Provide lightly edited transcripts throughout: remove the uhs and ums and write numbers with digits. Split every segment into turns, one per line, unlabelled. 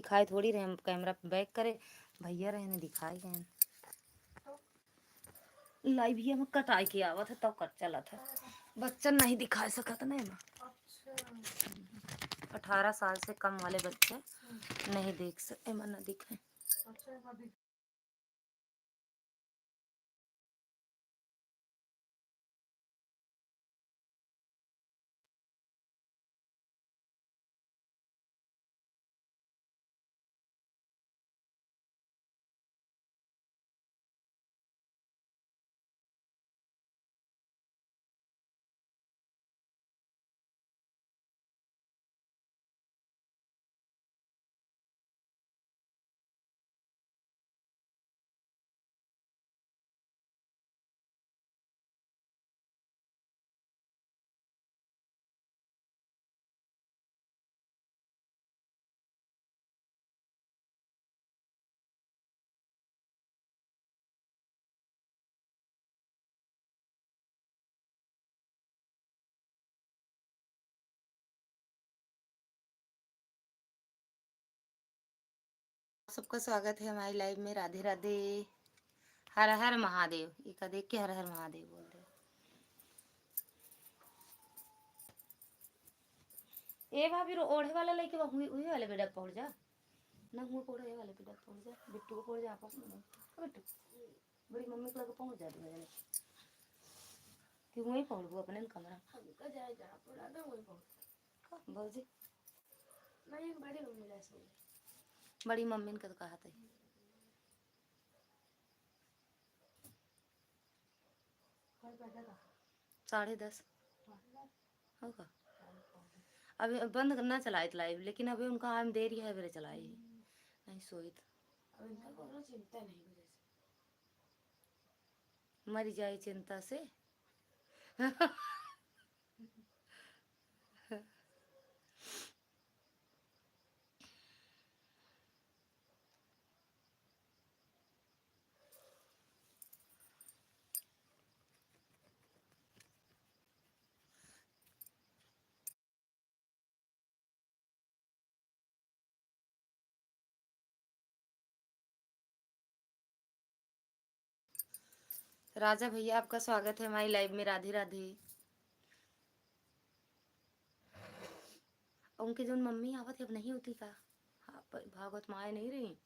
दिखाए थोड़ी रहे, हम कैमरा बैक करे भैया रहे ने दिखाए गए लाइव ही हम कटाई के आवत है तब कट चला था बच्चा नहीं दिखा सकत ना एमा 18 साल से कम वाले बच्चे नहीं देख सकते एमा ना दिखे। सबका स्वागत है हमारी लाइव में। राधे राधे। हर हर महादेव। एक देख के हर हर महादेव बोल रहे। ए भाभी ओढ़े वाला लेके हुई हुई वाले बेटा पहुंच जा ना हुआ पौड़े वाले बेटा पहुंच जा बिट्टू को पहुंच जा आपस में बिट्टू बड़ी मम्मी को लगे पहुंच जा तू मेरे कि वहीं पहुंच वो अपने कमरा हमका जाए जा पड़ा ना वहीं पहुंच भौजी नहीं बड़ी मम्मी ले सो बड़ी मम्मी ने कहा था 10:30 होगा। अभी बंद करना चलाए लाइव लेकिन अभी उनका हम देरी है मेरे चलाए नहीं सोई चिंता नहीं मर जाए चिंता से राजा भैया आपका स्वागत है हमारी लाइव में। राधे राधे। उनके जो मम्मी आवत अब नहीं होती का भागवत माए नहीं रही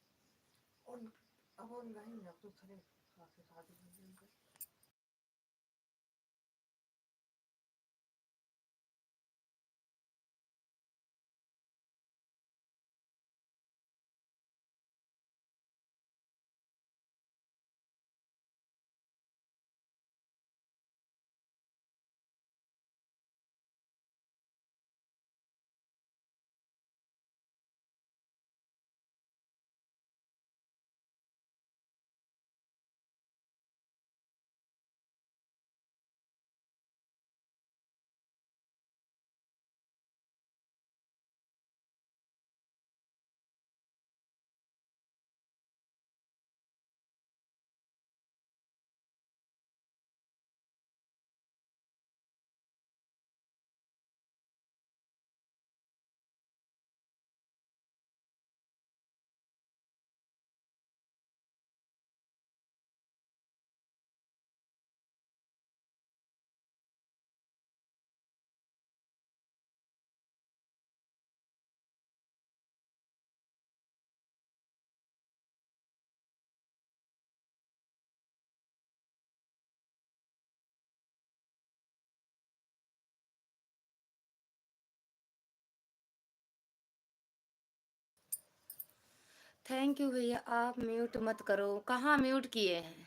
थैंक यू भैया। आप म्यूट मत करो। कहाँ म्यूट किए हैं?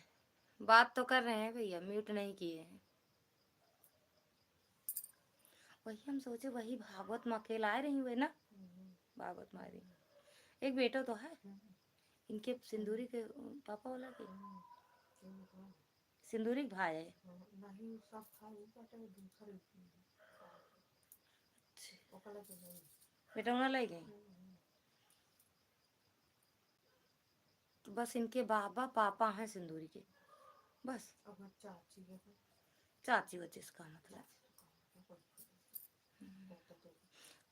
बात तो कर रहे हैं भैया म्यूट नहीं किए हैं। वही हम सोचे वही भागवत में अकेला आए रही हुए ना भागवत मारी एक बेटा तो है इनके सिंदूरी के पापा वाला के सिंदूरी भाई है बेटा उन्हें ले गए तो बस इनके बाबा पापा हैं सिंदूरी के बस चाची बच्चे इसका मतलब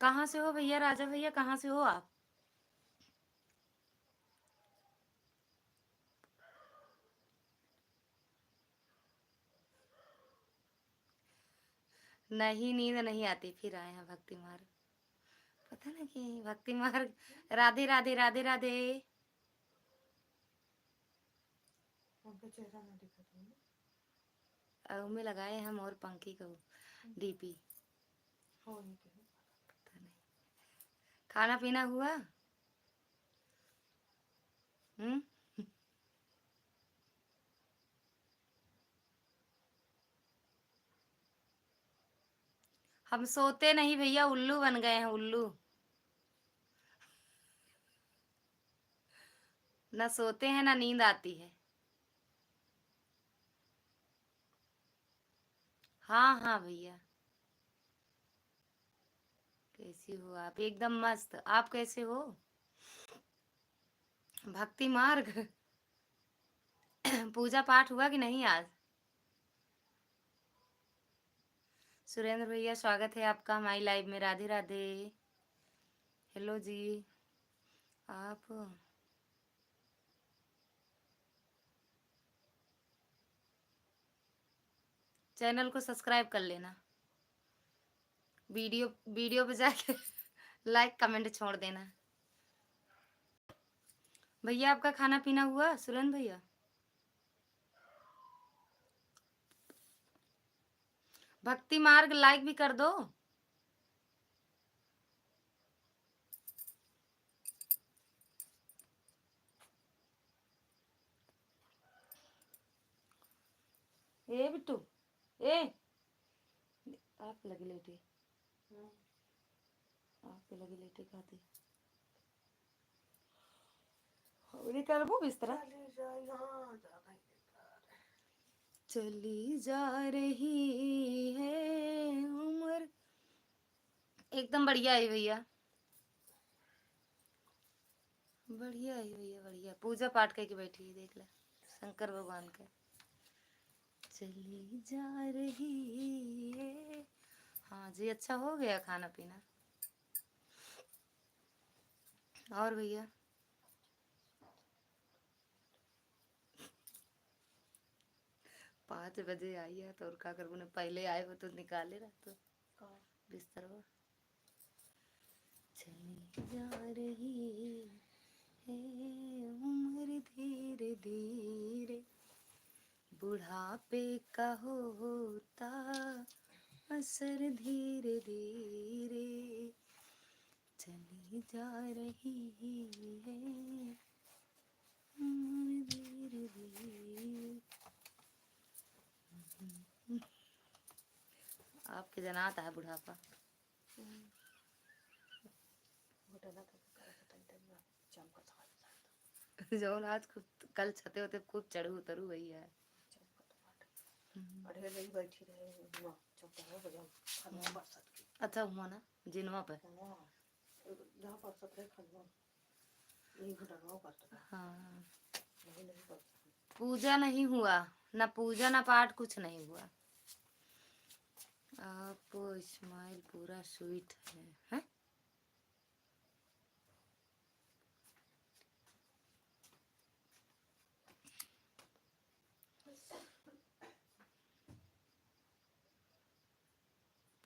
कहाँ से हो भैया? राजा भैया कहाँ से हो आप? नहीं, नींद नहीं आती, फिर आए हैं भक्ति मार्ग। पता नहीं कि भक्ति मार्ग। राधे राधे राधे राधे।
उनका चेहरा ना दिखा तुमने।
में लगाए हम और पंखी को डीपी।
हो नहीं कहीं।
पता नहीं। खाना पीना हुआ? हम्म। हम सोते नहीं भैया, उल्लू बन गए हैं, उल्लू। ना सोते हैं ना नींद आती है। हाँ हाँ भैया। कैसी हो आप? एकदम मस्त। आप कैसे हो? भक्ति मार्ग। पूजा पाठ हुआ कि नहीं आज? सुरेंद्र भैया स्वागत है आपका हमारी लाइव में। राधे राधे। हेलो जी। आप चैनल को सब्सक्राइब कर लेना। वीडियो वीडियो पे जाके लाइक कमेंट छोड़ देना। भैया आपका खाना पीना हुआ सुरेंद्र भैया? भक्ति मार्ग लाइक भी कर दो। ए बिट्टू, ए आप लगी लेटे, आप लगी लेटे खाते निकल वो बिस्तरा। चली जा रही है उम्र। एकदम बढ़िया है भैया, बढ़िया है भैया, बढ़िया। पूजा पाठ करके बैठी है, देख ले शंकर भगवान का। चली जा रही है। हाँ जी, अच्छा हो गया खाना पीना। और भैया 5 बजे आई है तो और क्या करूँ? पहले आए हो तो निकाले रहा तो बिस्तर वो। चली जा रही है उम्र धीरे धीरे, बुढ़ापे का होता असर धीरे धीरे, चली जा रही है उम्र धीरे धीरे। आपके जनात है बुढ़ापा। जो आज कल छते होते खूब चढ़ू उतरू भैया।
बैठी रहे
अच्छा हुआ ना जिनवा पे। हाँ पूजा नहीं हुआ, ना पूजा ना पाठ, कुछ नहीं हुआ। आप स्माइल पूरा स्वीट है?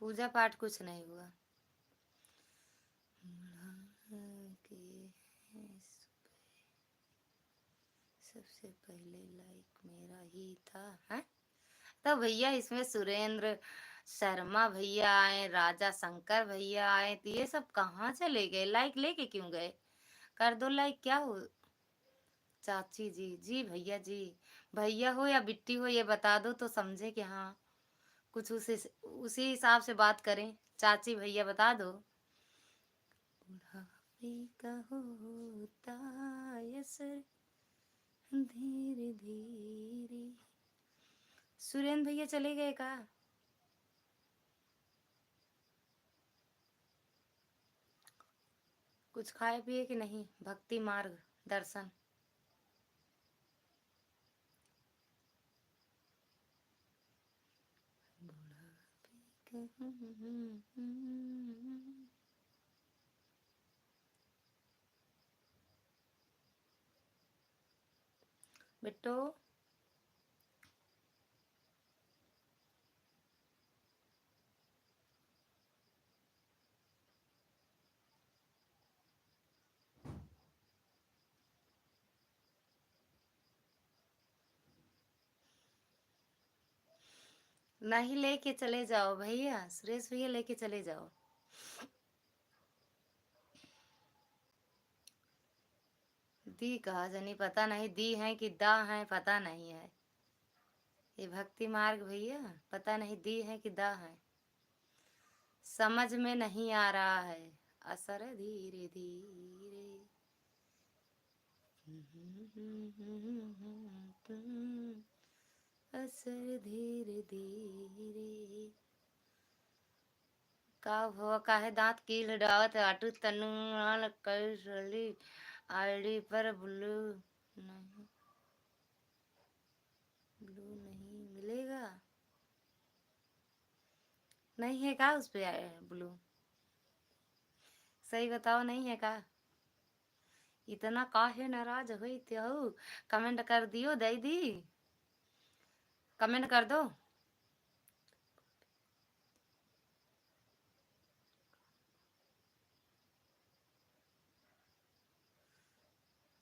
पूजा पाठ कुछ नहीं हुआ। सबसे पहले लाइक मेरा ही था है? तो भैया इसमें सुरेंद्र शर्मा भैया आए, राजा शंकर भैया आए, तो ये सब कहाँ चले गए? लाइक लेके क्यों गए? कर दो लाइक। क्या हो चाची जी? जी भैया जी। भैया हो या बिट्टी हो ये बता दो तो समझे कि हाँ कुछ उसी हिसाब से बात करें। चाची भैया बता दो। बुढ़ापे का होता असर धीरे धीरे। सुरेंद्र भैया चले गए का? कुछ खाए पिए कि नहीं? भक्ति मार्ग दर्शन। बिट्टू नहीं लेके चले जाओ भैया, सुरेश भैया लेके चले जाओ। दी कहा जानी, पता नहीं दी है कि दा है, पता नहीं है। ये भक्ति मार्ग भैया, पता नहीं दी है कि दा है, समझ में नहीं आ रहा है। असर धीरे धीरे, असर धीरे धीरे। का भव काहे दांत कील डावत आटू तनु कैसली आईडी पर ब्लू नहीं, ब्लू नहीं मिलेगा। नहीं है का उस पे ब्लू? सही बताओ, नहीं है का? इतना काहे नाराज हुई हो? कमेंट कर दियो दीदी, कमेंट कर दो।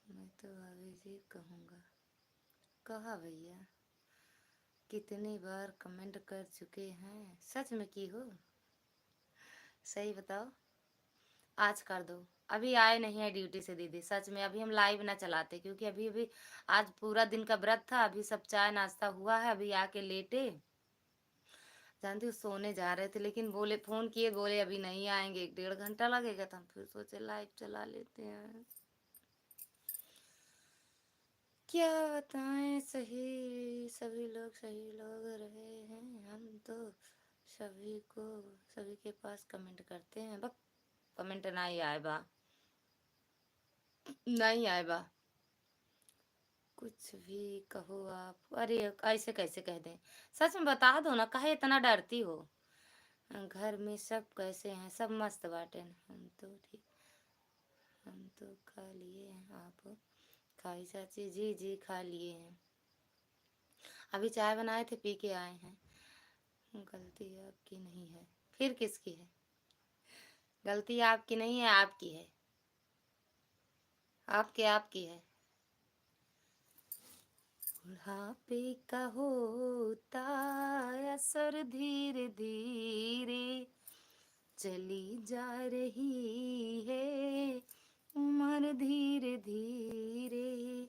मैं तो भाभी जी कहूँगा। कहा भैया, कितनी बार कमेंट कर चुके हैं, सच में की हो? सही बताओ, आज कर दो। अभी आए नहीं है ड्यूटी से दीदी, सच में अभी हम लाइव ना चलाते, क्योंकि अभी अभी आज पूरा दिन का व्रत था। अभी सब चाय नाश्ता हुआ है, अभी आके लेटे, जानती हूँ सोने जा रहे थे, लेकिन बोले, फोन किए बोले अभी नहीं आएंगे, 1-1.5 घंटा लगेगा। तो हम फिर सोचे लाइव चला लेते हैं। क्या बताएं, सही सभी लोग सही लोग रहे हैं हम तो, सभी को सभी के पास कमेंट करते हैं, बस कमेंट नहीं आए बा, नहीं आए बा। कुछ भी कहो आप, अरे ऐसे कैसे कह दें, सच में बता दो ना, काहे इतना डरती हो? घर में सब कैसे हैं? सब मस्त बाटे न? हम तो ठीक, हम तो खा लिए हैं, आप खाई चाची? जी जी खा लिए हैं, अभी चाय बनाए थे पी के आए हैं। गलती आपकी नहीं है, फिर किसकी है? गलती आपकी नहीं है, आपकी है, आपकी है। बुढ़ापे का होता असर धीरे धीरे, चली जा रही है उम्र धीरे धीरे।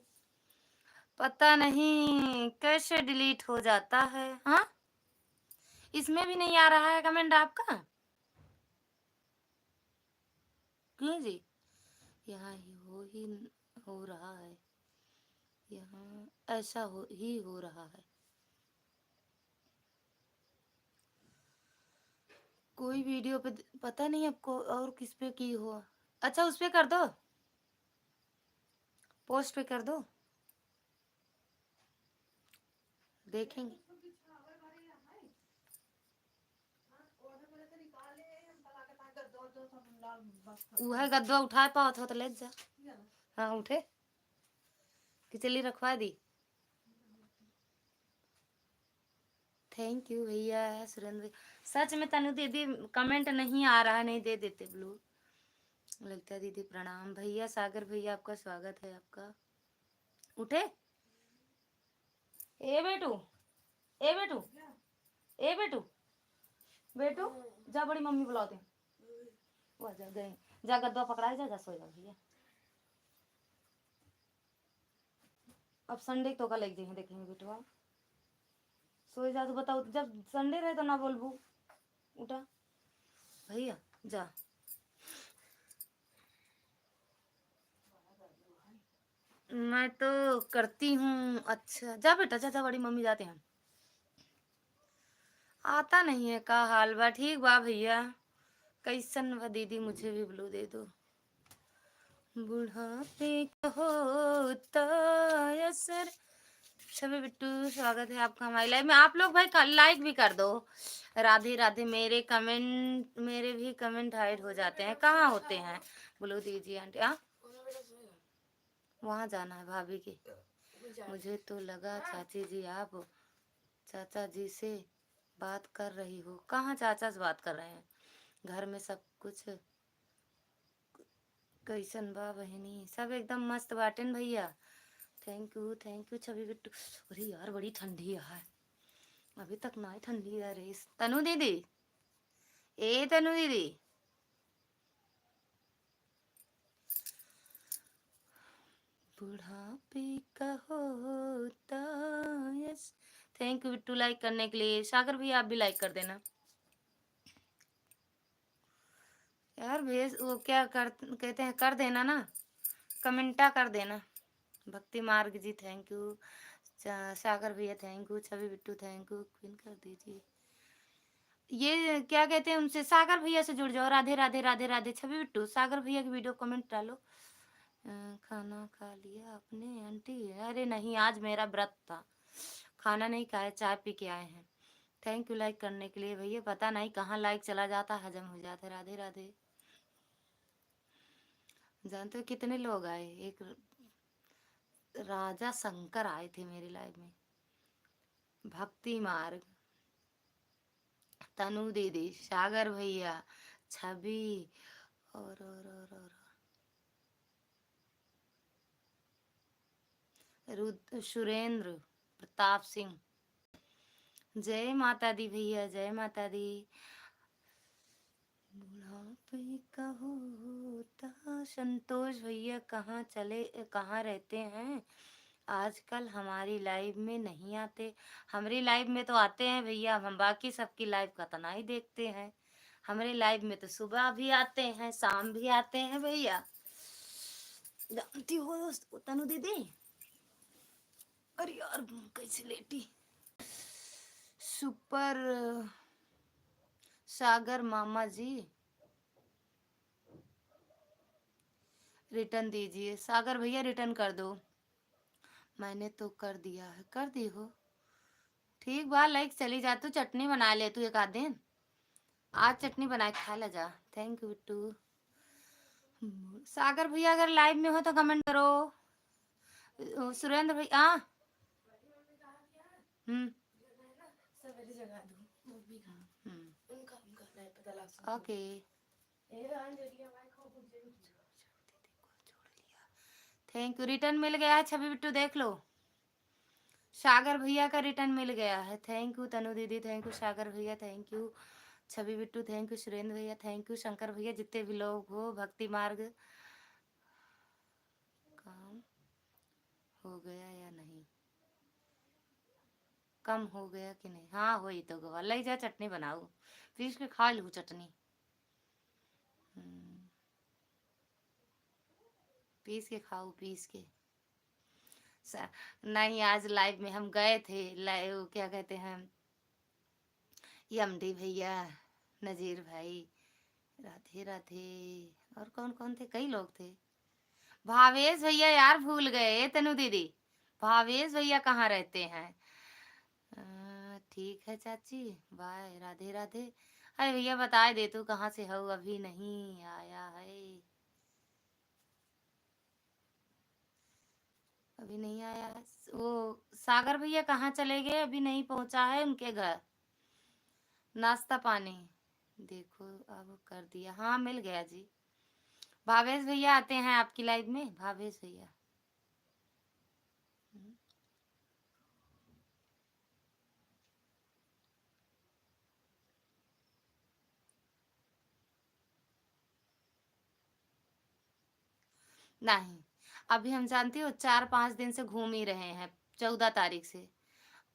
पता नहीं कैसे डिलीट हो जाता है। हाँ, इसमें भी नहीं आ रहा है कमेंट आपका, क्यों जी? यहाँ ही हो रहा है, यहाँ ऐसा हो रहा है। कोई वीडियो पे पता नहीं आपको, और किस पे की हो? अच्छा उस पे कर दो, पोस्ट पे कर दो, देखेंगे। वह गद्दा उठा पाओ तो ले जा। हाँ उठे कि चली रखवा दी। थैंक यू भैया सुरेंद्र। सच में तनु दीदी कमेंट नहीं आ रहा, नहीं दे देते ब्लू। लगता है दीदी प्रणाम। भैया सागर भैया आपका स्वागत है आपका। उठे ए बेटू, ए बेटू, ए बेटू, बेटू जा, बड़ी मम्मी बुलाते हैं। वो जा गए, जा गद्दा पकड़ा, जा सो जा भैया। अब संडे तो का लग जाएंगे, देखेंगे बेटवा सो जा। तो बताओ, जब संडे रहे तो ना बोलबू। उठा भैया जा, मैं तो करती हूँ। अच्छा जा बेटा, जा जा, बड़ी मम्मी जाते हैं। आता नहीं है का हाल बा? ठीक बा भैया, कैसन बा दीदी? मुझे भी ब्लू दे दो। बुढ़ापे का होता असर। छवि बिट्टू स्वागत है आपका हमारी लाइव में। आप लोग भाई लाइक भी कर दो। राधे राधे। मेरे कमेंट, मेरे भी कमेंट हाइड हो जाते हैं, कहाँ होते हैं? ब्लू दीजिए आंटी। हाँ वहाँ जाना है भाभी की। मुझे तो लगा चाची जी आप चाचा जी से बात कर रही हो। कहाँ चाचा से बात कर रहे हैं? घर में सब कुछ कैसन बा बहनी? सब एकदम मस्त बाटेन भैया। Thank you Chhavi Bittu. अरे यार बड़ी ठंडी है, अभी तक ना आई ठंडी आ रही। तनु दीदी, ए तनु दीदी, बुढ़ापे का होता। Yes, thank you Bittu like करने के लिए। सागर भैया आप भी लाइक कर देना यार। भेज वो क्या कर कहते हैं, कर देना ना, कमेंटा कर देना। भक्ति मार्ग जी थैंक यू। सागर भैया thank you. Chhavi Bittu thank you. क्वीन कर दीजिए। ये क्या कहते हैं, उनसे सागर भैया से जुड़ जाओ। राधे राधे राधे राधे। छवि बिट्टू सागर भैया की वीडियो कमेंट डालो। खाना खा लिया आपने आंटी? अरे नहीं, आज मेरा व्रत था, खाना नहीं खाया, चाय पी के आए हैं। थैंक यू लाइक करने के लिए भैया। पता नहीं कहाँ लाइक चला जाता, हजम हो जाता। राधे राधे। जानते हो कितने लोग आए? एक राजा शंकर आए थे मेरी लाइफ में। भक्ति मार्ग, तनु दीदी, सागर भैया, छवि और सुरेंद्र, प्रताप सिंह। जय माता दी भैया, जय माता दी। बुढ़ापे का होता। संतोष भैया कहाँ चले, कहाँ रहते हैं आजकल? हमारी लाइव में नहीं आते। हमारी लाइव में तो आते हैं भैया, हम बाकी सबकी लाइव का तना ही देखते हैं। हमारे लाइव में तो सुबह भी आते हैं, शाम भी आते हैं भैया। जानती हो तनु दीदी? अरे यार कैसे लेटी। सुपर सागर मामा जी, रिटर्न दीजिए। सागर भैया रिटर्न कर दो। मैंने तो कर दिया है। कर दी हो? ठीक बात, लाइक चली जा। तू चटनी बना ले तू एक आध दिन। आज चटनी बना के खा ले जा। Thank you Bittu. सागर भैया अगर लाइव में हो तो कमेंट करो। सुरेंद्र भैया हम्म ओके। Thank you. रिटर्न मिल गया है छवि बिट्टू, देख लो। सागर भैया का रिटर्न मिल गया है। थैंक यू तनु दीदी, थैंक यू सागर भैया, thank you Chhavi Bittu, thank you Surendra भैया, थैंक यू शंकर भैया। जितने भी लोग हो, भक्ति मार्ग काम हो गया या नहीं, कम हो गया कि नहीं? हाँ हो ही तो गवा। ले जा चटनी बनाऊ, पीस के खा लू चटनी। पीस के खाओ, पीस के। नहीं, आज लाइव में हम गए थे। लाइव क्या कहते हैं, यमडी भैया, नजीर भाई, राधे राधे, और कौन कौन थे? कई लोग थे। भावेश भैया यार भूल गए तनु दीदी। भावेश भैया कहाँ रहते हैं? ठीक है चाची, बाय, राधे राधे। अरे भैया बता दे तू कहाँ से हो? अभी नहीं आया है, अभी नहीं आया है। वो सागर भैया कहाँ चले गए? अभी नहीं पहुंचा है उनके घर। नाश्ता पानी देखो अब कर दिया। हाँ मिल गया जी। भावेश भैया आते हैं आपकी लाइव में? भावेश भैया नहीं, अभी हम जानती हो 4-5 दिन से घूम ही रहे हैं, 14 तारीख से।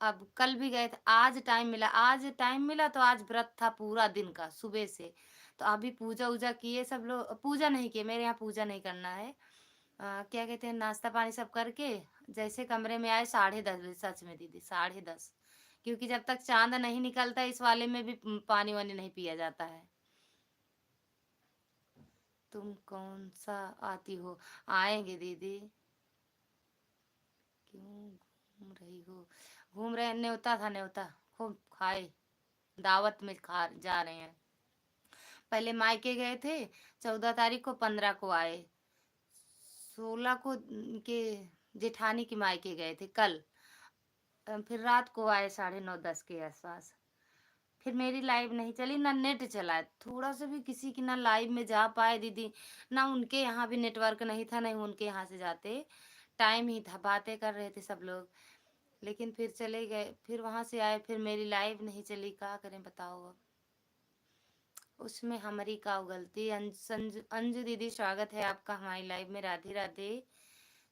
अब कल भी गए थे, आज टाइम मिला, आज टाइम मिला तो आज व्रत था पूरा दिन का, सुबह से। तो अभी पूजा वूजा किए सब लोग। पूजा नहीं किए, मेरे यहाँ पूजा नहीं करना है। क्या कहते हैं, नाश्ता पानी सब करके जैसे कमरे में आए 10:30 बजे। सच में दीदी 10:30, क्योंकि जब तक चांद नहीं निकलता इस वाले में भी पानी वानी नहीं पिया जाता है। तुम कौन सा आती हो? आएंगे दीदी। क्यों घूम रही हो? घूम रहे, न्योता था, न्योता खूब खाए, दावत में खा जा रहे हैं। पहले मायके गए थे, 14 तारीख को, 15 को आए, 16 को के जेठानी की मायके गए थे कल। फिर रात को आए 9:30-10 के आसपास। फिर मेरी लाइव नहीं चली, ना नेट चला, थोड़ा सा भी किसी की ना लाइव में जा पाए दीदी। ना उनके यहाँ भी नेटवर्क नहीं था, नहीं उनके यहाँ से जाते। टाइम ही था, बातें कर रहे थे सब लोग, लेकिन फिर चले गए, फिर वहाँ से आए, फिर मेरी लाइव नहीं चली, क्या करें बताओ अब। उसमें हमारी का गलती। अंजू दीदी स्वागत है आपका हमारी लाइव में। राधे राधे,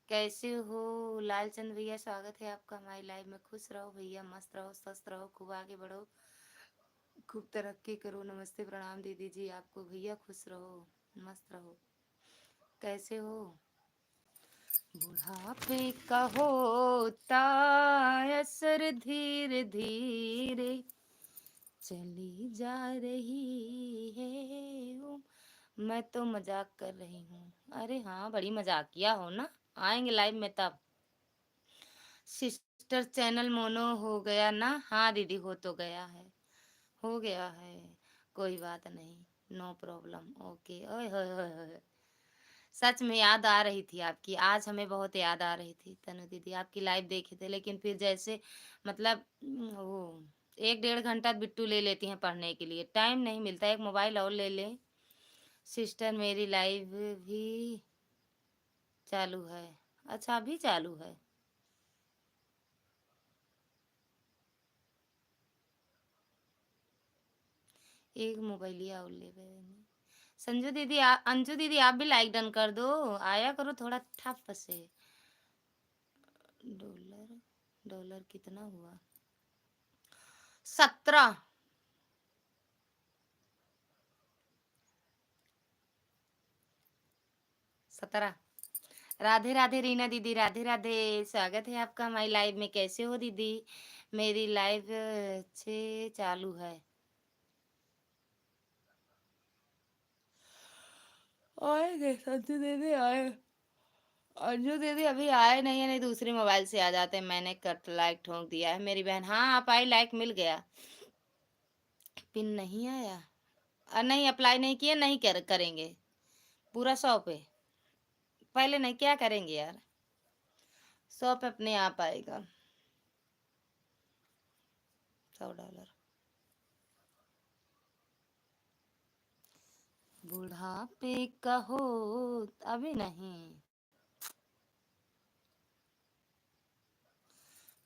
कैसे हो लालचंद भैया, स्वागत है आपका हमारी लाइव में। खुश रहो भैया, मस्त रहो, स्वस्थ रहो, खूब आगे बढ़ो, खूब तरक्की करो। नमस्ते प्रणाम दीदी जी आपको। भैया खुश रहो, मस्त रहो। कैसे हो? बुढ़ापे का होता असर धीरे धीरे चली जा रही है मैं तो मजाक कर रही हूँ। अरे हाँ, बड़ी मजाकिया हो ना, आएंगे लाइव में तब। सिस्टर चैनल मोनो हो गया ना? हाँ दीदी, हो तो गया है, हो गया है, कोई बात नहीं, नो प्रॉब्लम, ओके। ओए होए होए होए, सच में याद आ रही थी आपकी, आज हमें बहुत याद आ रही थी तनु दीदी, आपकी लाइव देखे थे, लेकिन फिर जैसे मतलब वो 1-1.5 घंटा बिट्टू ले लेती हैं पढ़ने के लिए, टाइम नहीं मिलता। एक मोबाइल और ले लें। सिस्टर मेरी लाइव भी चालू है। अच्छा, अभी चालू है? एक मोबाइलिया और ले गए। संजू दीदी अंजू दीदी आप भी लाइक डन कर दो, आया करो थोड़ा ठप से। डॉलर, डॉलर कितना हुआ? 17। 17। राधे राधे रीना दीदी, राधे राधे, स्वागत है आपका हमारी लाइव में। कैसे हो दीदी? मेरी लाइव अच्छे चालू है। आएंगे संजू दीदी, आए। अंजू दीदी अभी आए नहीं है, नहीं दूसरे मोबाइल से आ जाते हैं। मैंने कट लाइक ठोक दिया है मेरी बहन। हाँ आप आई, लाइक मिल गया, पिन नहीं आया। नहीं अप्लाई नहीं किया, नहीं करेंगे पूरा 100 पे। पहले नहीं, क्या करेंगे यार, 100 पे अपने आप आएगा। $100। बुढ़ापे का हो, अभी नहीं।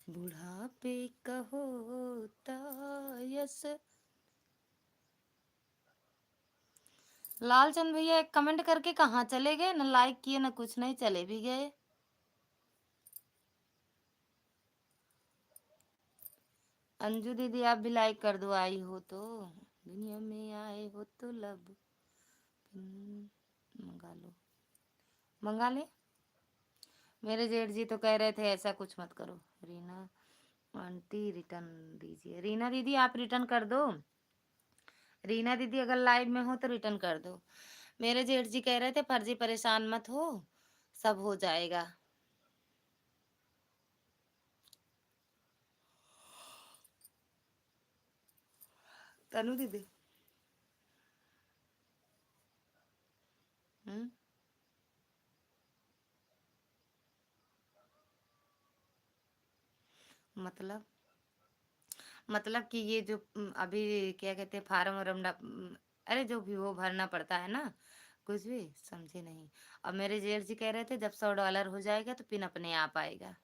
बुढ़ापे का होता यस। लालचंद भैया एक कमेंट करके कहाँ चले गए? न लाइक किए न कुछ, नहीं चले भी गए। अंजू दीदी आप भी लाइक कर दो, आई हो तो, दुनिया में आए हो तो लब मंगा लो, मंगा ले। मेरे जेठ जी तो कह रहे थे ऐसा कुछ मत करो। रीना आंटी रिटर्न दीजिए। रीना दीदी आप रिटर्न कर दो। रीना दीदी अगर लाइव में हो तो रिटर्न कर दो। मेरे जेठ जी कह रहे थे फर्जी परेशान मत हो, सब हो जाएगा। तनु दीदी हम्म, मतलब कि ये जो अभी क्या कहते हैं फार्म वार्म अरे जो भी वो भरना पड़ता है ना, कुछ भी समझे नहीं। अब मेरे जेठ जी कह रहे थे जब $100 हो जाएगा तो पिन अपने आप आएगा,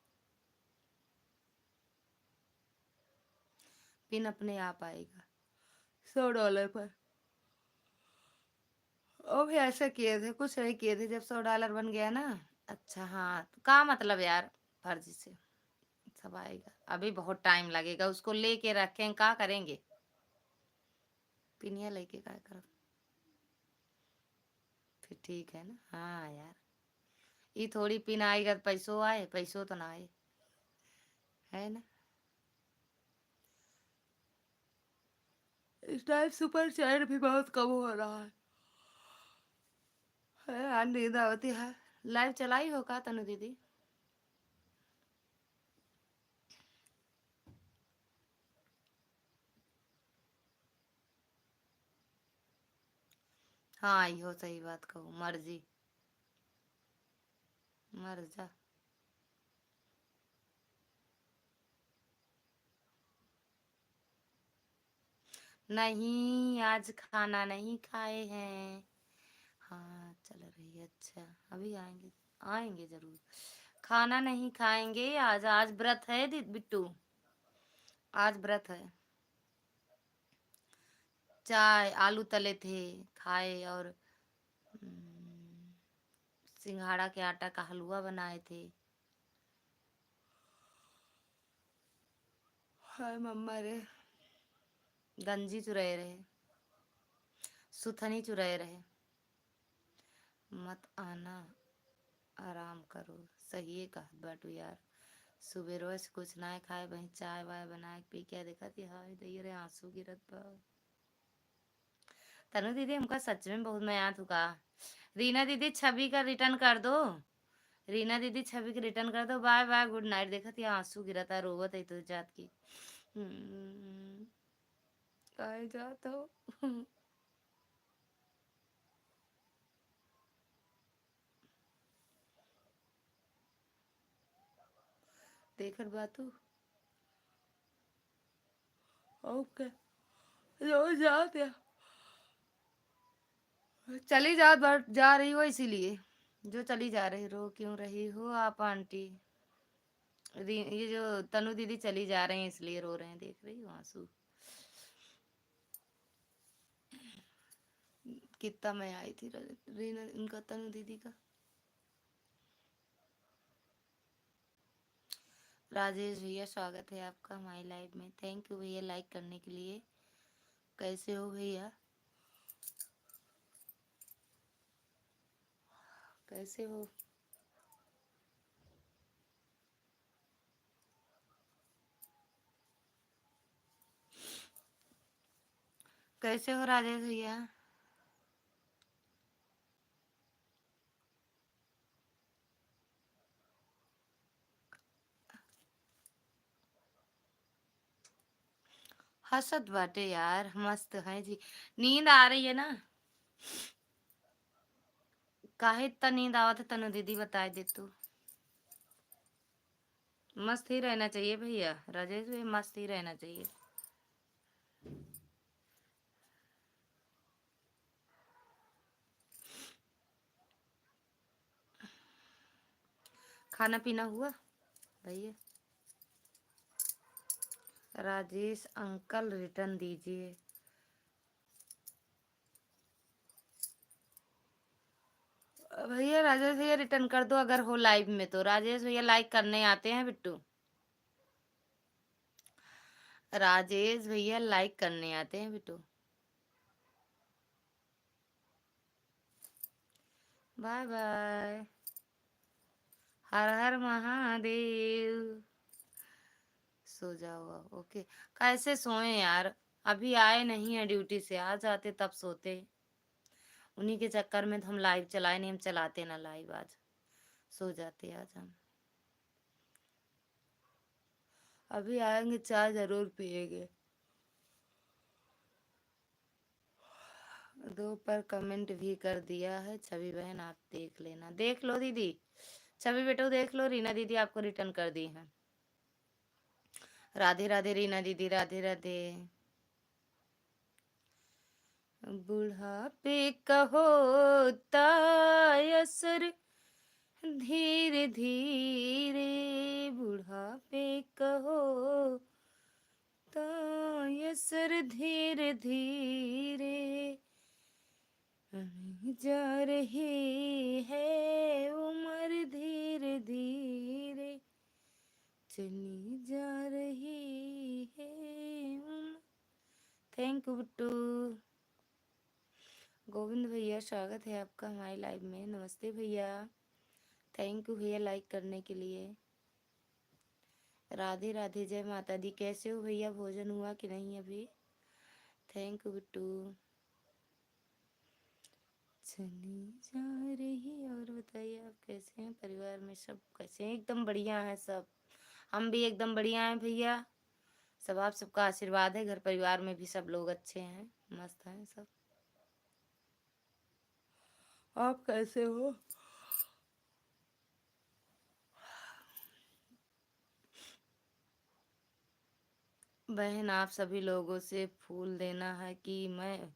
पिन अपने आप आएगा $100 पर। ओ भी ऐसे किए थे, कुछ नहीं किए थे, जब $100 बन गया ना। अच्छा हाँ, तो का मतलब यार, फर्जी से सब आएगा। अभी बहुत टाइम लगेगा, उसको लेके रखें, क्या करेंगे? पिनिया लेके क्या करो, फिर ठीक है ना। हाँ यार, ये थोड़ी पिन आएगा तो पैसों आए, पैसों तो ना आए, है ना। इस टाइम सुपर चैट भी बहुत कम हो रहा है यार, नींद आती है। लाइव चलाई हो का तनु दीदी? हाँ यो सही बात कहूँ, मर्जी, मर जा। नहीं आज खाना नहीं खाए हैं। हाँ चल रही है, अच्छा अभी आएंगे, आएंगे जरूर। खाना नहीं खाएंगे आज, आज व्रत है बिट्टू, आज व्रत है। चाय आलू तले थे खाए, और सिंघाड़ा के आटा का हलवा बनाए थे। हाय मम्मा रे, गंजी चुराए रहे, सुथनी चुराए रहे। मत आना, आराम करो। सही है कहत बाटू यार। सुबह रोज कुछ ना खाए, वही चाय वाय बना के पी के देखा थी। हाय दैया रे, आंसू गिरत बा। तनु दीदी हमका सच में बहुत मैं याद हुआ। रीना दीदी छवि का रिटर्न कर दो, रीना दीदी छवि के रिटर्न कर दो। Bye bye, good night. देखा थी आंसू गिरा था, रोवत है तो जात की। काहे जात हो। देखत बातू ओके, रोज जात या चली जा, जा रही हो इसीलिए जो चली जा रही। रो क्यों रही हो आप आंटी। ये जो तनु दीदी चली जा रहे हैं इसलिए रो रहे हैं, देख रही हो आंसू। कितना मैं आई थी रीना, इनका तनु दीदी का। राजेश भैया स्वागत है आपका हमारी लाइव में। थैंक यू भैया लाइक करने के लिए। कैसे हो भैया, कैसे हो। कैसे हो राजेश भैया। हसत बाटे यार, मस्त है जी। नींद आ रही है ना, काहे इतना नींद आवत है तनु दीदी बताए दे तू। मस्त ही रहना चाहिए भैया, राजेश भैया मस्त ही रहना चाहिए। खाना पीना हुआ भैया। राजेश अंकल रिटर्न दीजिए। भैया राजेश भैया रिटर्न कर दो अगर हो लाइव में तो। राजेश भैया लाइक करने आते हैं बिट्टू, राजेश भैया लाइक करने आते हैं बिट्टू। बाय बाय, हर हर महादेव। सो जाओ ओके। कैसे सोए यार, अभी आए नहीं है ड्यूटी से, आ जाते तब सोते। उन्हीं के चक्कर में तो हम लाइव चलाए नहीं, हम चलाते ना लाइव। आज सो जाते आज हम। अभी आएंगे चाय जरूर पिएंगे। दो पर कमेंट भी कर दिया है छवि बहन, आप देख लेना। देख लो दीदी, छवि बेटो देख लो, रीना दीदी आपको रिटर्न कर दी है। राधे राधे रीना दीदी, राधे राधे। बुढ़ापे का होता असर धीरे धीरे, बुढ़ापे का होता असर धीरे धीरे, जा रही है उम्र धीरे धीरे, चली जा रही है उम्र। Thank you Bittu. गोविंद भैया स्वागत है आपका हमारी लाइव में। नमस्ते भैया, थैंक यू भैया लाइक करने के लिए। राधे राधे, जय माता दी। कैसे हो भैया, भोजन हुआ कि नहीं अभी। Thank you Bittu. चली जा रही। और बताइए आप कैसे हैं, परिवार में सब कैसे हैं। एकदम बढ़िया है सब, हम भी एकदम बढ़िया हैं भैया। सब आप सबका आशीर्वाद है, घर परिवार में भी सब लोग अच्छे हैं, मस्त हैं सब। आप कैसे हो। बहन आप सभी लोगों से फूल देना है कि मैं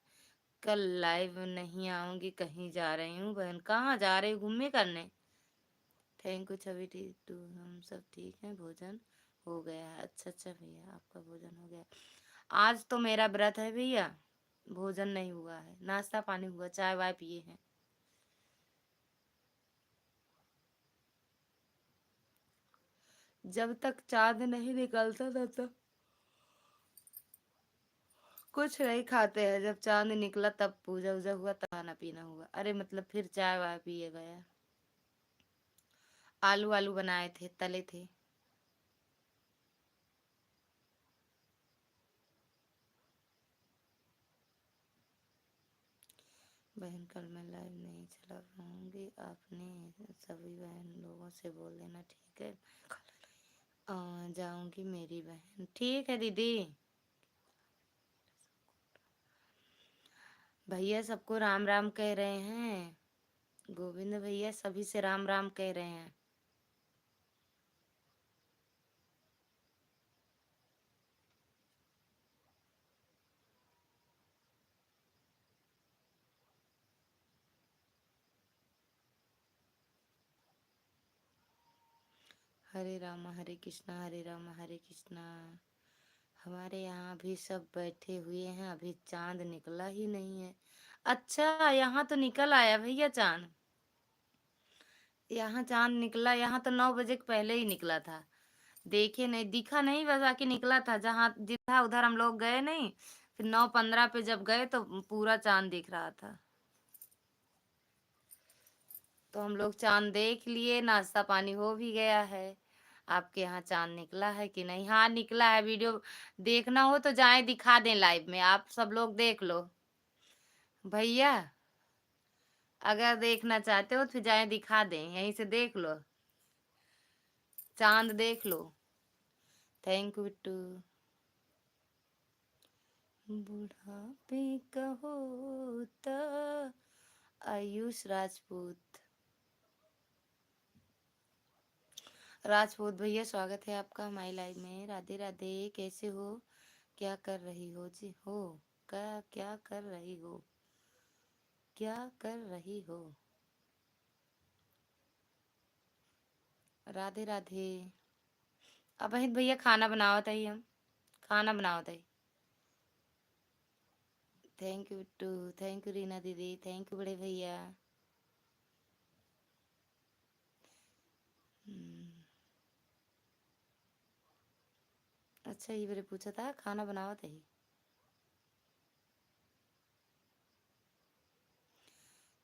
कल लाइव नहीं आऊंगी, कहीं जा रही हूँ बहन। कहाँ जा रही, घूमने करने। थैंक यू छवि टू, हम सब ठीक हैं, भोजन हो गया है। अच्छा अच्छा भैया, आपका भोजन हो गया। आज तो मेरा व्रत है भैया, भोजन नहीं हुआ है, नाश्ता पानी हुआ, चाय वाय पिए हैं। जब तक चांद नहीं निकलता तब तक कुछ नहीं खाते हैं। जब चांद निकला तब पूजा वूजा हुआ, तब खाना पीना हुआ। अरे मतलब फिर चाय वाय पिए गया। आलू आलू बनाए थे, तले थे। बहन कल मैं लाइव नहीं चला पाऊंगी, आपने सभी बहन लोगों से बोल देना, ठीक है? जाऊंगी मेरी बहन। ठीक है दीदी। भैया सबको राम राम कह रहे हैं, गोविंद भैया सभी से राम राम कह रहे हैं। हरे राम हरे कृष्णा, हरे राम हरे कृष्णा। हमारे यहाँ भी सब बैठे हुए हैं, अभी चांद निकला ही नहीं है। अच्छा, यहाँ तो निकल आया भैया चांद। यहाँ चांद निकला, यहाँ तो 9 बजे के पहले ही निकला था। देखे नहीं, दिखा नहीं, बस आके निकला था। जहाँ जिधर उधर हम लोग गए नहीं, फिर 9:15 पे जब गए तो पूरा चांद दिख रहा था। तो हम लोग चांद देख लिए, नाश्ता पानी हो भी गया है। आपके यहाँ चांद निकला है कि नहीं? हाँ निकला है। वीडियो देखना हो तो जाएं, दिखा दें लाइव में, आप सब लोग देख लो भैया। अगर देखना चाहते हो तो फिर जाएं, दिखा दें, यहीं से देख लो, चांद देख लो। Thank you Bittu. बुढ़ापे का होता, आयुष राजपूत। राजपूत भैया स्वागत है आपका हमारी लाइव में। राधे राधे, कैसे हो? क्या कर रही हो जी? हो क्या कर रही हो? क्या कर रही हो? राधे राधे। अब भैया खाना बनाओ तई, हम खाना बनाओ तई। Thank you Bittu, thank you Reena दीदी, थैंक यू बड़े भैया। अच्छा ये मेरे पूछा था खाना बनाओ तई।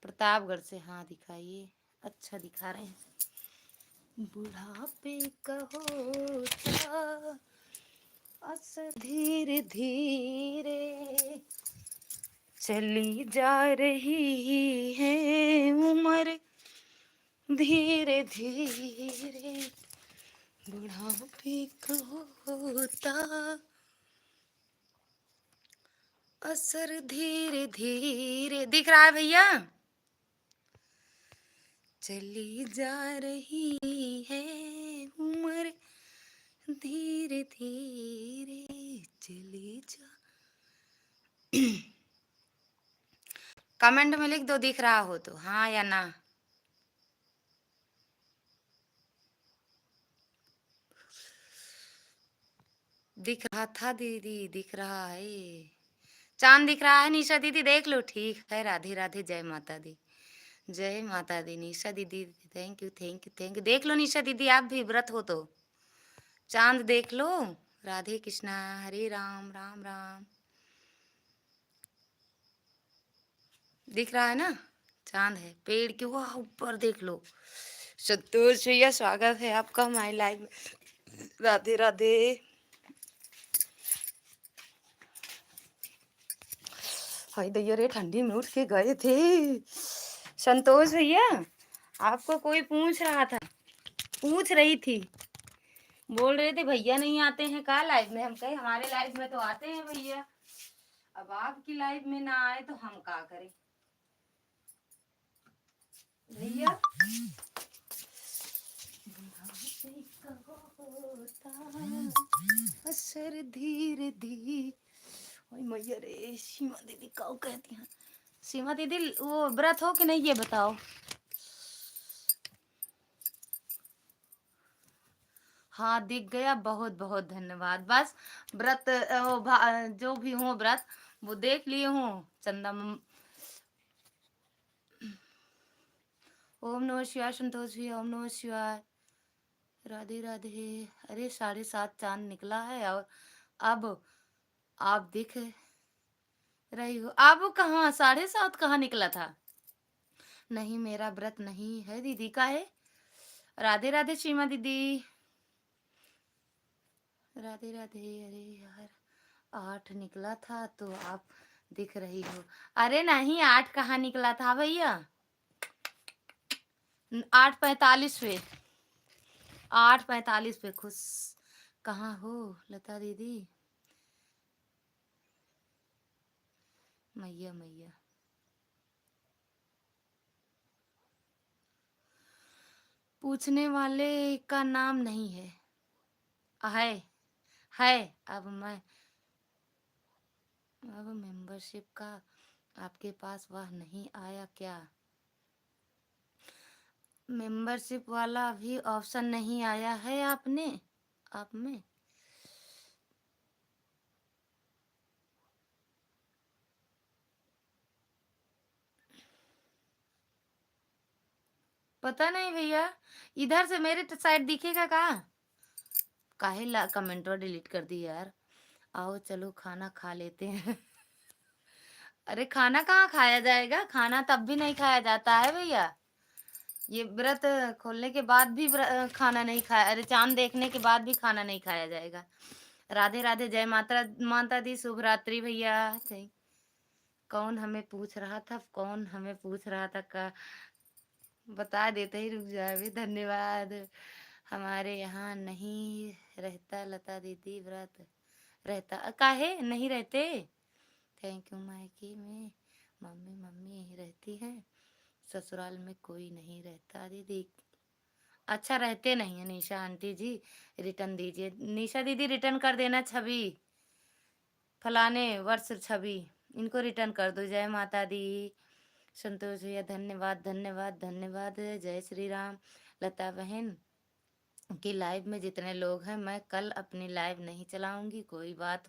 प्रतापगढ़ से, हाँ दिखाइए, अच्छा दिखा रहे हैं। बुढ़ापे का होता असर, धीरे धीरे चली जा रही है उम्र, धीरे धीरे बुढ़ापे का होता असर, धीरे धीरे दिख रहा है भैया, चली जा रही है उम्र, धीरे धीरे चली जा। कमेंट में लिख दो दिख रहा हो तो, हाँ या ना। दिख रहा था दीदी, दिख रहा है, चांद दिख रहा है निशा दीदी, देख लो। ठीक है, राधे राधे, जय माता दी, जय माता दी। निशा दीदी thank you thank you thank you. देख लो निशा दीदी, आप भी व्रत हो तो चांद देख लो। राधे कृष्णा, हरे राम राम राम। दिख रहा है ना, चांद है पेड़ के वहाँ ऊपर, देख लो। संतोष भैया स्वागत है आपका हमारे लाइव में। राधे राधे। हाय दैया रे, ठंडी में उठ के गए थे। संतोष भैया आपको कोई पूछ रहा था, पूछ रही थी, बोल रहे थे भैया नहीं आते हैं का लाइव में? हम कहे हमारे लाइव में तो आते हैं भैया, अब आपकी लाइव में ना आए तो हम क्या करें भैया। असर धीरे धीरे। ओए मैया रे, सीमा दीदी काऊ कहती हैं। सीमा दीदी वो व्रत हो कि नहीं ये बताओ। हाँ दिख गया, बहुत बहुत धन्यवाद। बस व्रत जो भी हो व्रत वो देख लिए हूँ। चंदा ओम नमः शिवाय। संतोष भी ओम नमः शिवाय। राधे राधे। अरे 7:30 चांद निकला है और अब आप दिख रही हो। अब कहाँ 7:30 कहाँ निकला था? नहीं मेरा व्रत नहीं है दीदी का है। राधे राधे सीमा दीदी। राधे राधे। अरे यार 8 निकला था तो आप दिख रही हो। अरे नहीं 8 कहाँ निकला था भैया? 8:45 पे। 8:45 पे। खुश कहाँ हो लता दीदी? मैया मैया। पूछने वाले का नाम नहीं है। है है। अब मैं अब मेंबरशिप का आपके पास वह नहीं आया क्या? मेंबरशिप वाला भी ऑप्शन नहीं आया है आपने आप में? पता नहीं भैया। इधर से मेरे साइड दिखेगा कहाँ? काहे ला कमेंट डिलीट कर दी यार। आओ चलो खाना खा लेते हैं। अरे खाना कहाँ खाया जाएगा? खाना तब भी नहीं खाया जाता है भैया। ये व्रत खोलने के बाद भी खाना नहीं खाया। अरे चांद देखने के बाद भी खाना नहीं खाया जाएगा। राधे राधे। जय माता माता दी। शुभ रात्रि भैया। कौन हमें पूछ रहा था? कौन हमें पूछ रहा था का बता देते ही रुक जाए भी। धन्यवाद। हमारे यहाँ नहीं रहता लता दीदी व्रत। रहता काहे नहीं रहते? Thank you. मायके में मम्मी मम्मी रहती है। ससुराल में कोई नहीं रहता दीदी। अच्छा रहते नहीं है निशा आंटी जी। रिटर्न दीजिए निशा दीदी। रिटर्न कर देना छवि फलाने वर्ष छवि। इनको रिटर्न कर दो। जय माता दी। संतोष भैया धन्यवाद धन्यवाद धन्यवाद। जय श्री राम। लता बहन की लाइव में जितने लोग हैं मैं कल अपनी लाइव नहीं चलाऊंगी। कोई बात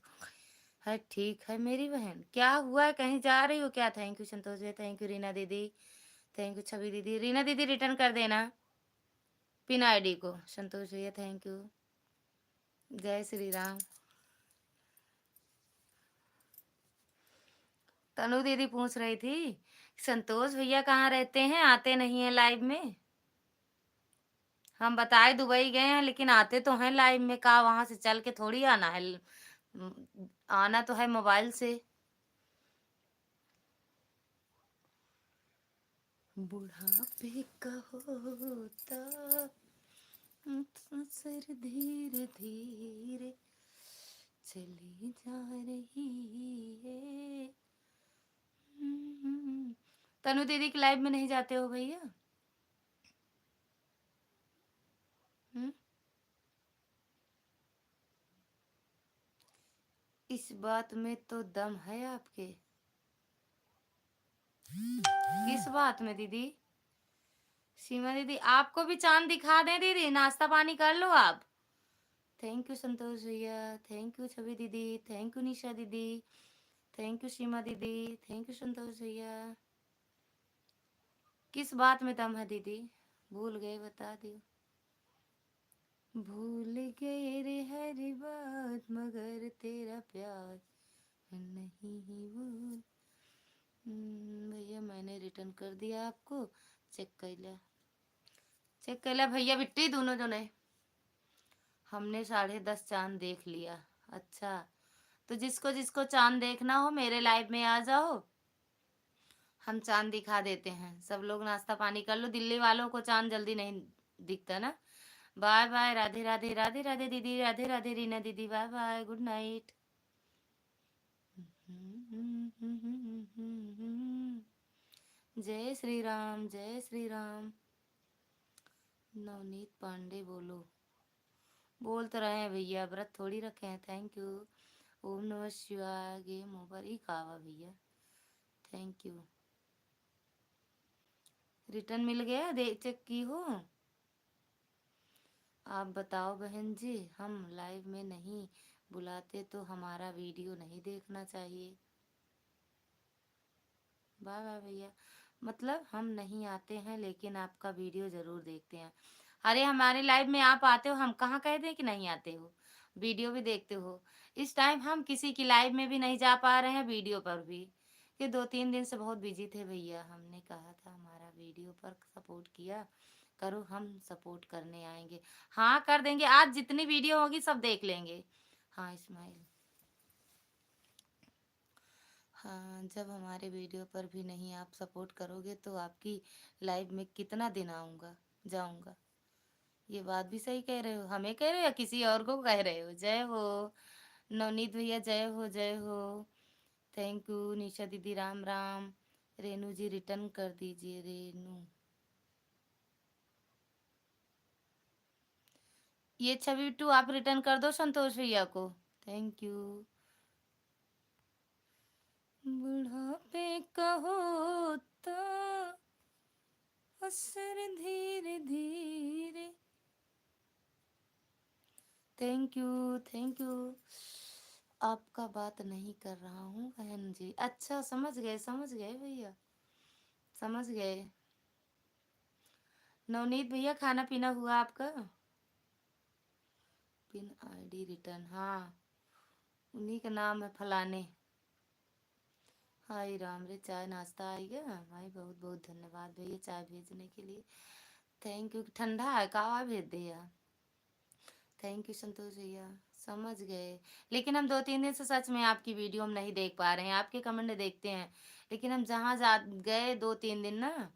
है? ठीक है मेरी बहन। क्या हुआ है? कहीं जा रही हो क्या? थैंक यू संतोष भैया। थैंक यू रीना दीदी। थैंक यू छवि दीदी। रीना दीदी रिटर्न कर देना पिन आईडी को। संतोष भैया थैंक यू। जय श्री राम। तनु दीदी पूछ रही थी संतोष भैया कहाँ रहते हैं, आते नहीं है लाइव में। हम बताए दुबई गए हैं लेकिन आते तो हैं लाइव में। कहा वहां से चल के थोड़ी आना है। आना तो है मोबाइल से। बुढ़ापे का होता सर धीरे धीरे चली जा रही है। तनु दीदी की लाइव में नहीं जाते हो भैया? इस बात में तो दम है आपके। किस बात में दीदी? सीमा दीदी आपको भी चांद दिखा दें दीदी? नाश्ता पानी कर लो आप। थैंक यू संतोष भैया। थैंक यू छवि दीदी। थैंक यू निशा दीदी। थैंक यू सीमा दीदी। थैंक यू संतोष भैया। किस बात में दम है दीदी? भूल गए बता दियो। भूल गए रे हर बात मगर तेरा प्यार नहीं भूल। भैया मैंने रिटर्न कर दिया आपको। चेक कर लिया। चेक कर लिया भैया बिट्टी दोनों जो ने। हमने 10:30 चांद देख लिया। अच्छा तो जिसको जिसको चांद देखना हो मेरे लाइव में आ जाओ। हम चांद दिखा देते हैं। सब लोग नाश्ता पानी कर लो। दिल्ली वालों को चांद जल्दी नहीं दिखता ना। Bye bye. राधे राधे। राधे राधे दीदी। राधे राधे रीना दीदी। Bye bye. Good night. जय श्री राम। जय श्री राम। नवनीत पांडे बोलो। बोल तो रहे हैं भैया व्रत थोड़ी रखे हैं। Thank you. ओम नमः शिवाय। गेम ओवर ही कहा भैया। Thank you. रिटर्न मिल गया? दे चेक की हो? आप बताओ बहन जी, हम लाइव में नहीं बुलाते तो हमारा वीडियो नहीं देखना चाहिए? वाह वाह भैया, मतलब हम नहीं आते हैं लेकिन आपका वीडियो जरूर देखते हैं। अरे हमारे लाइव में आप आते हो, हम कहाँ कह दें कि नहीं आते हो, वीडियो भी देखते हो। इस टाइम हम किसी की लाइव में भी नहीं जा पा रहे हैं, वीडियो पर भी। ये 2-3 दिन से बहुत बिजी थे भैया, हमने कहा था हमारा वीडियो पर सपोर्ट किया करो, हम सपोर्ट करने आएंगे। हाँ कर देंगे, आज जितनी वीडियो होगी सब देख लेंगे। हाँ इस्माइल, हाँ जब हमारे वीडियो पर भी नहीं आप सपोर्ट करोगे तो आपकी लाइव में कितना दिन आऊँगा जाऊँगा। ये बात भी सही कह रहे हो, हमें कह रहे हो या किसी और को कह रहे हो? जय हो नवनीत भैया, जय हो जय हो। थैंक यू निशा दीदी, राम राम। रेनू जी रिटर्न कर दीजिए रेनू। ये छवि टू आप रिटर्न कर दो संतोष भैया को। Thank you. बुढ़ापे का होता असर धीरे धीरे। Thank you thank you. आपका बात नहीं कर रहा हूँ बहन जी। अच्छा समझ गए भैया, समझ गए। नवनीत भैया खाना पीना हुआ आपका? पिन आईडी रिटर्न, हाँ उन्हीं का नाम है फलाने। हाय राम रे, चाय नाश्ता आ गया भाई, बहुत बहुत धन्यवाद भैया चाय भेजने के लिए। Thank you. ठंडा है कावा भेज दिया। थैंक यू संतोष भैया, समझ गए। लेकिन हम 2-3 दिन से सच में आपकी वीडियो हम नहीं देख पा रहे हैं, आपके कमेंट देखते हैं। लेकिन हम जहाँ जा गए 2-3 दिन ना,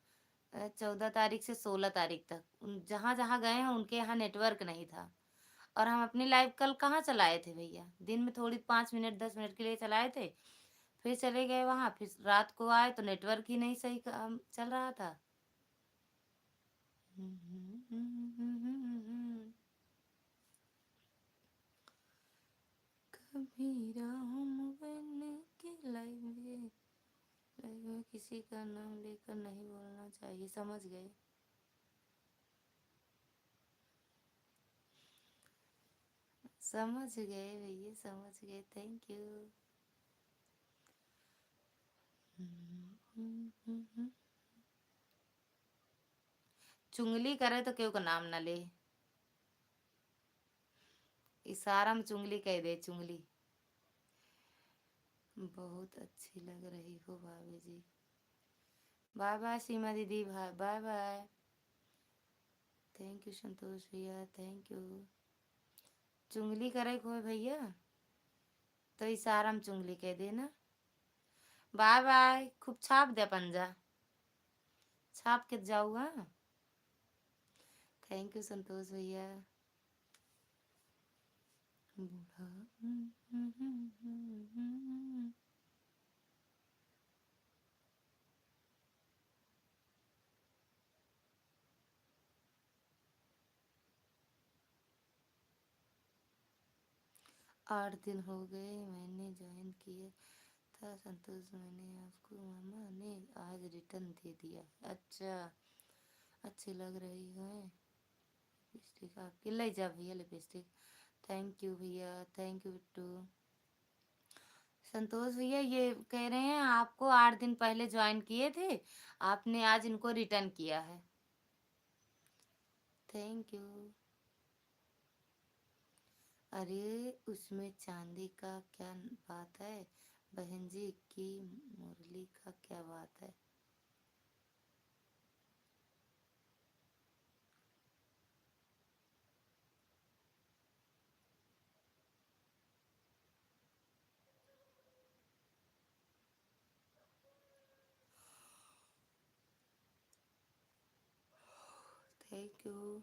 14 तारीख से 16 तारीख तक जहाँ जहाँ गए हैं उनके यहाँ नेटवर्क नहीं था। और हम अपनी लाइव कल कहाँ चलाए थे भैया, दिन में थोड़ी 5 मिनट 10 मिनट के लिए चलाए थे, फिर चले गए वहाँ, फिर रात को आए तो नेटवर्क ही नहीं सही चल रहा था। कबीरा हूँ बन के लाइव में किसी का नाम लेकर नहीं बोलना चाहिए। समझ गए। समझ गए भैया, समझ गए। Thank you. चुंगली करे तो क्यों का नाम ना ले, इशारा में चुंगली कह दे। चुंगली। बहुत अच्छी लग रही हो भाभी जी। बाय बाय सीमा दीदी, भाई बाय बाय। थैंक यू संतोष भैया, थैंक यू। चुंगली करे कोई भैया तो इशारा में चुंगली कह देना। बाय बाय, खूब छाप दे पंजा, छाप के जाऊँगा। थैंक यू संतोष भैया। बूढ़ा 8 दिन हो गए मैंने ज्वाइन किया था संतोष, मैंने आपको मामा ने आज रिटर्न दे दिया। अच्छा, अच्छी लग रही है लिपस्टिक आपकी, ले जा भैया लिपस्टिक। थैंक यू भैया, थैंक यू बिट्टू। संतोष भैया ये कह रहे हैं आपको 8 दिन पहले ज्वाइन किए थे, आपने आज इनको रिटर्न किया है। Thank you. अरे उसमें चांदी का क्या बात है बहन जी की मुरली का क्या बात है? Thank you.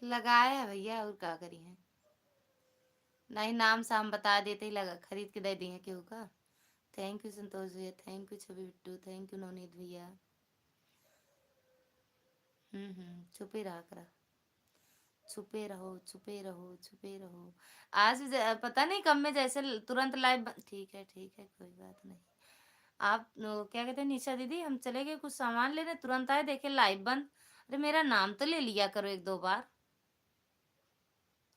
लगाया है भैया, और क्या करी है? नहीं नाम साम बता देते ही लगा खरीद के दे दिए क्यों का। थैंक यू संतोष भैया, thank you Chhavi Bittu, thank you Navneet भैया। छुप ही रहा करा। छुपे रहो, छुपे रहो, छुपे रहो। आज पता नहीं कब में जैसे तुरंत लाइव ठीक है, कोई बात नहीं। आप क्या कहते हैं निशा दीदी, हम चले गए कुछ सामान लेने, तुरंत आए देखे लाइव बंद। अरे मेरा नाम तो ले लिया करो एक दो बार,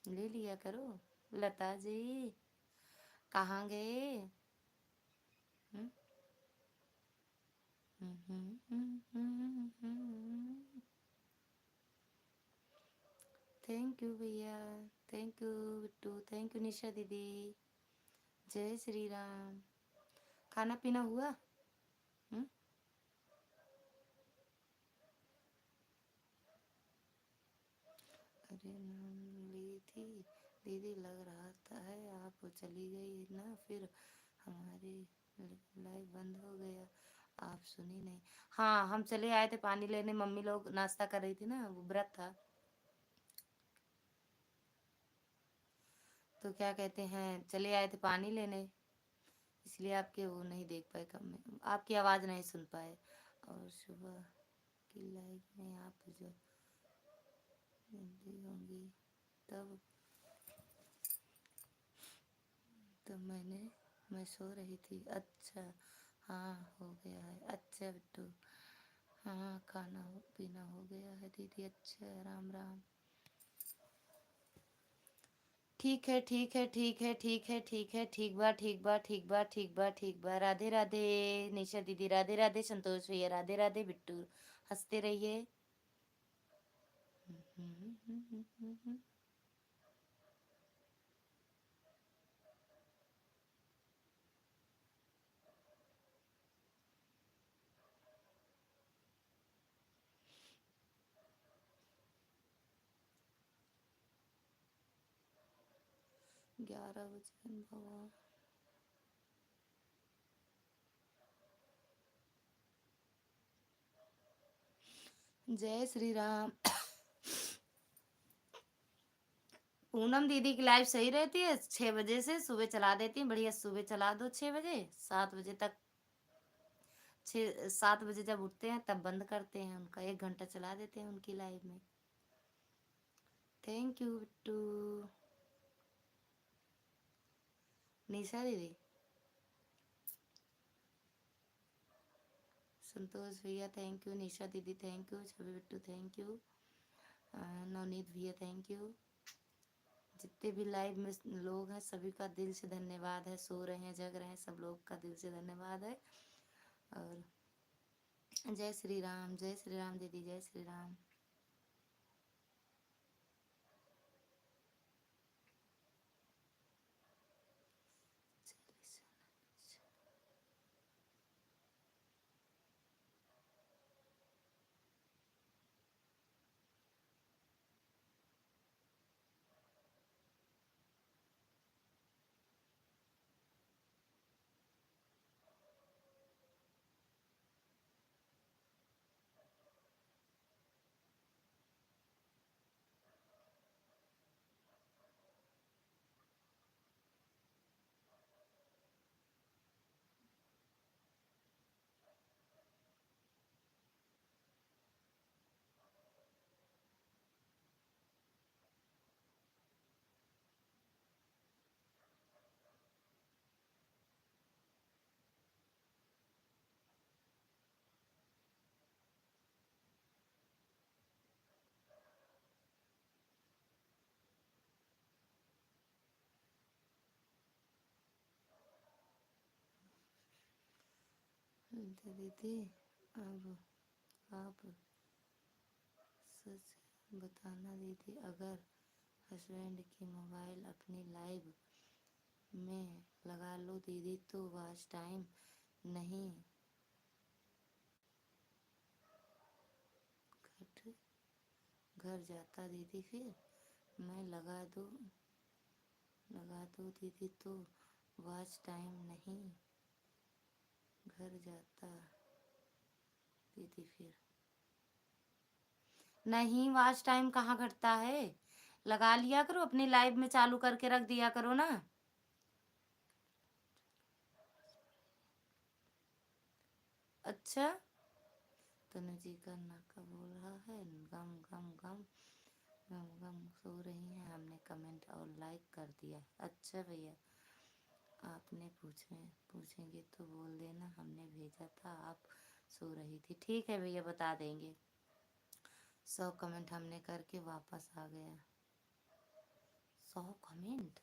ले लिया करो। लता जी कहाँ गए? थैंक यू भैया, thank you Bittu, thank you Nisha दीदी। जय श्री राम। खाना पीना हुआ? हम्म? अरे नाम ली थी दीदी, लग रहा था है आप चली गई ना, फिर हमारी लाइव बंद हो गया, आप सुनी नहीं। हाँ हम चले आए थे पानी लेने, मम्मी लोग नाश्ता कर रही थी ना, वो व्रत था। तो क्या कहते हैं चले आए थे पानी लेने, इसलिए आपके वो नहीं देख पाए, कम में आपकी आवाज़ नहीं सुन पाए। और सुबह की लाइव में आप जो हिंदी होंगी तब, तो मैं सो रही थी। अच्छा हाँ हो गया है। अच्छा बिट्टू, हाँ खाना पीना हो गया है दीदी। अच्छा राम राम। ठीक है ठीक है ठीक है ठीक है ठीक है, ठीक बा ठीक बा ठीक बा ठीक बा ठीक बा। राधे राधे निशा दीदी, राधे राधे संतोष भैया, राधे राधे बिट्टू, हंसते रहिए। 11 बजे भगवान। जय श्री राम। पूनम दीदी की लाइफ सही रहती है, 6 बजे से सुबह चला देती हैं, बढ़िया सुबह चला दो 6 बजे, 7 बजे तक। 7 बजे जब उठते हैं तब बंद करते हैं, उनका 1 घंटा चला देते हैं उनकी लाइव में। Thank you Bittu. निशा दीदी, संतोष भैया थैंक यू, निशा दीदी thank you, Chhavi Bittu thank you, Navneet भैया थैंक यू। जितने भी लाइव में लोग हैं सभी का दिल से धन्यवाद है, सो रहे हैं जग रहे हैं, सब लोग का दिल से धन्यवाद है। और जय श्री राम, जय श्री राम दीदी, जय श्री राम। दीदी अब आप सच बताना दीदी, अगर हस्बैंड की मोबाइल अपनी लाइव में लगा लो दीदी तो वॉच टाइम नहीं घट घर जाता दीदी, फिर मैं लगा दो दीदी तो वॉच टाइम नहीं घर जाता दीदी, फिर नहीं वॉच टाइम कहाँ घटता है, लगा लिया करो अपनी लाइव में, चालू करके रख दिया करो ना। अच्छा तनु जी का नाका बोल रहा है, गम गम गम गम गम सो रही हैं, हमने कमेंट और लाइक कर दिया। अच्छा भैया, आपने पूछेंगे तो बोल देना हमने भेजा था, आप सो रही थी। ठीक है भैया, बता देंगे। 100 कमेंट हमने करके वापस आ गया। 100 कमेंट,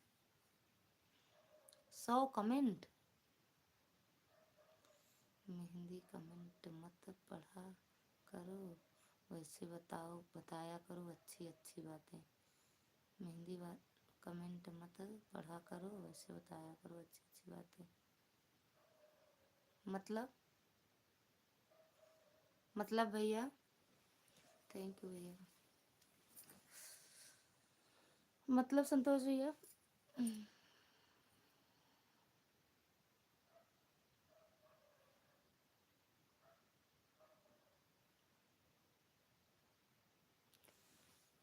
100 कमेंट। मेहंदी कमेंट मत पढ़ा करो, वैसे बताया करो अच्छी अच्छी बातें। मेहंदी बात कमेंट मत पढ़ा करो, वैसे बताया करो अच्छी अच्छी बातें। मतलब भैया, थैंक यू भैया। मतलब संतोष भैया,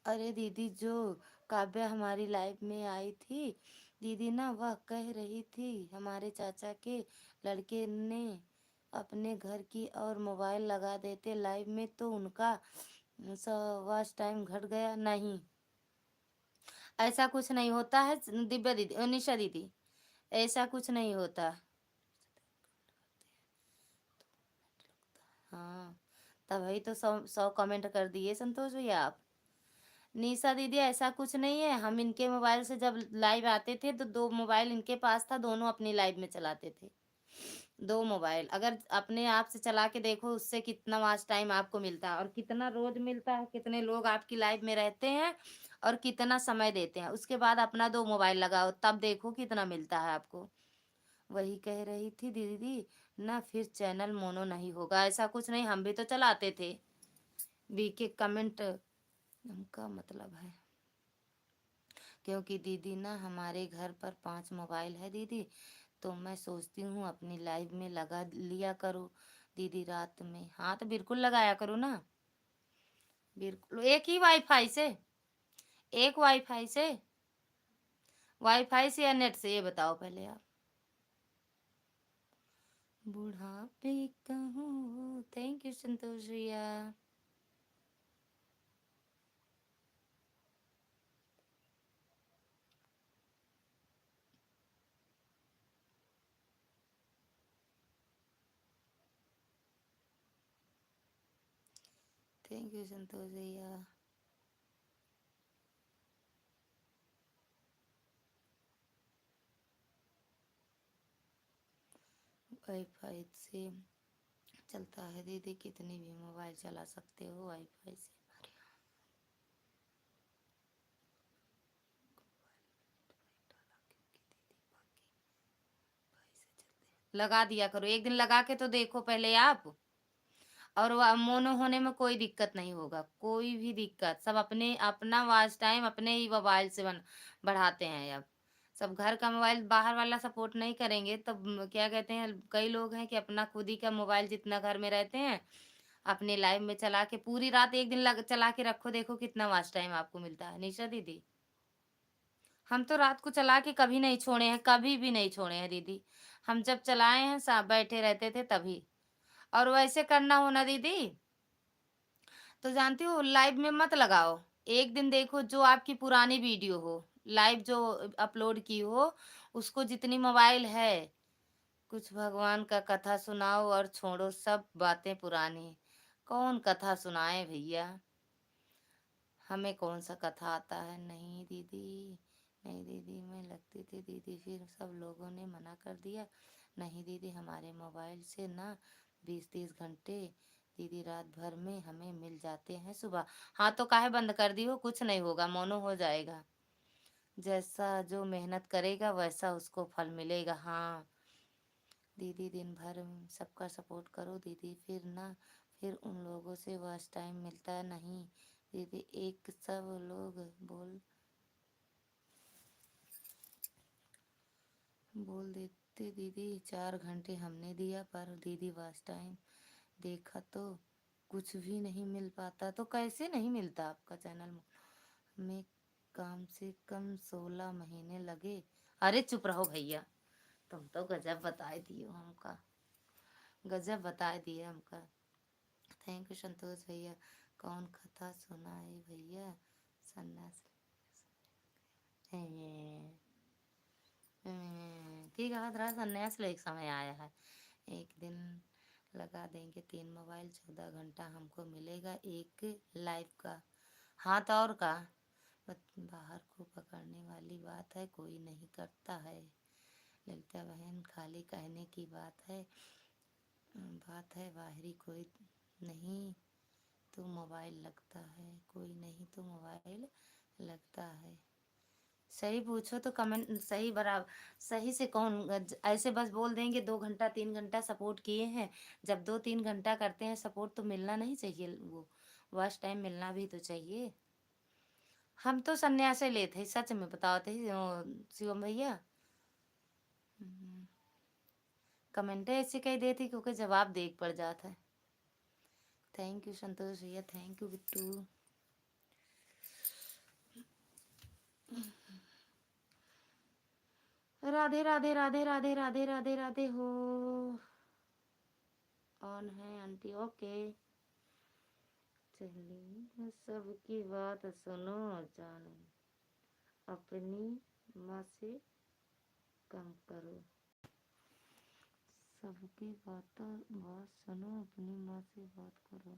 अरे दीदी, जो काव्या हमारी लाइफ में आई थी दीदी ना, वह कह रही थी हमारे चाचा के लड़के ने अपने घर की और मोबाइल लगा देते लाइव में तो उनका वॉच टाइम घट गया। नहीं, ऐसा कुछ नहीं होता है दिव्या दीदी, निशा दीदी, ऐसा कुछ नहीं होता। हाँ, तभी तो 100 कमेंट कर दिए संतोष भैया आप। निशा दीदी, ऐसा कुछ नहीं है। हम इनके मोबाइल से जब लाइव आते थे तो 2 मोबाइल इनके पास था, दोनों अपनी लाइव में चलाते थे। 2 मोबाइल अगर अपने आप से चला के देखो, उससे कितना वॉच टाइम आपको मिलता है और कितना रोज मिलता है, कितने लोग आपकी लाइव में रहते हैं और कितना समय देते हैं। उसके बाद अपना 2 मोबाइल लगाओ, तब देखो कितना मिलता है आपको। वही कह रही थी दीदी ना, फिर चैनल मोनो नहीं होगा। ऐसा कुछ नहीं, हम भी तो चलाते थे। वीके कमेंट का मतलब है, क्योंकि दीदी ना हमारे घर पर 5 मोबाइल है दीदी, तो मैं सोचती हूँ अपनी लाइव में लगा लिया करो दीदी रात में। हाँ, तो बिल्कुल लगाया करो ना, बिल्कुल। एक ही वाईफाई से, एक वाईफाई से या नेट से, ये बताओ पहले आप। बुढ़ापे कहूँ, थैंक यू संतोष भैया। थैंक यू संतोष भैया। वाईफाई से चलता है दीदी, कितनी भी मोबाइल चला सकते हो वाईफाई से। लगा दिया करो, एक दिन लगा के तो देखो पहले आप। और मोनो होने में कोई दिक्कत नहीं होगा, कोई भी दिक्कत। सब अपने अपना वॉच टाइम अपने ही मोबाइल से बढ़ाते हैं अब। सब घर का मोबाइल, बाहर वाला सपोर्ट नहीं करेंगे तब क्या कहते हैं, कई लोग हैं कि अपना खुद ही का मोबाइल जितना घर में रहते हैं अपने लाइव में चला के पूरी रात एक दिन चला के रखो, देखो कितना वॉच टाइम आपको मिलता है। निशा दीदी, हम तो रात को चला के कभी नहीं छोड़े हैं, कभी भी नहीं छोड़े हैं दीदी। हम जब चलाए हैं बैठे रहते थे तभी। और वैसे करना हो ना दीदी, तो जानती हो लाइव में मत लगाओ। एक दिन देखो जो आपकी पुरानी वीडियो हो, लाइव जो अपलोड की हो, उसको जितनी मोबाइल है, कुछ भगवान का कथा सुनाओ और छोड़ो सब बातें पुरानी। कौन कथा सुनाए भैया, हमें कौन सा कथा आता है। नहीं दीदी, नहीं दीदी, मैं लगती थी दीदी, फिर सब लोगों ने मना कर दिया। नहीं दीदी, हमारे मोबाइल से ना 20-30 घंटे दीदी रात भर में हमें मिल जाते हैं सुबह। हाँ, तो काहे बंद कर दी हो, कुछ नहीं होगा, मोनो हो जाएगा। जैसा जो मेहनत करेगा वैसा उसको फल मिलेगा। हाँ दीदी, दिन भर सबका सपोर्ट करो दीदी, फिर ना फिर उन लोगों से वॉच टाइम मिलता नहीं दीदी। एक सब लोग बोल देते दीदी 4 घंटे हमने दिया, पर दीदी वॉच टाइम देखा तो कुछ भी नहीं मिल पाता। तो कैसे नहीं मिलता आपका चैनल में? काम से कम 16 महीने लगे। अरे चुप रहो भैया, तुम तो गजब बता दिए हमका, गजब बता दिए हमका। थैंक यू संतोष भैया। कौन कथा सुनाए भैया, सन्यास की कहा था सन्यास ले, एक समय आया है। एक दिन लगा देंगे 3 मोबाइल, 14 घंटा हमको मिलेगा एक लाइफ का। हाँ तो और का बाहर को पकड़ने वाली बात है, कोई नहीं करता है। ललिता बहन खाली कहने की बात है, बाहरी कोई नहीं तो मोबाइल लगता है, कोई नहीं तो मोबाइल लगता है। सही पूछो तो कमेंट सही बराबर सही से कौन ऐसे बस बोल देंगे 2 घंटा 3 घंटा सपोर्ट किए हैं। जब 2-3 घंटा करते हैं सपोर्ट तो मिलना नहीं चाहिए, वो वॉच टाइम मिलना भी तो चाहिए। हम तो सन्यास लेते हैं, सच में बताओ थे शिवम भैया। कमेंट ऐसे कही देती क्योंकि जवाब देख पड़ जाता है। थैंक यू संतोष भैया, थैंक यू बिट्टू। राधे राधे राधे राधे राधे राधे राधे हो। ऑन है आंटी, ओके। चलिए सबकी बात सुनो जानो, अपनी माँ से कम करो। सबकी बात सुनो, अपनी माँ से बात करो।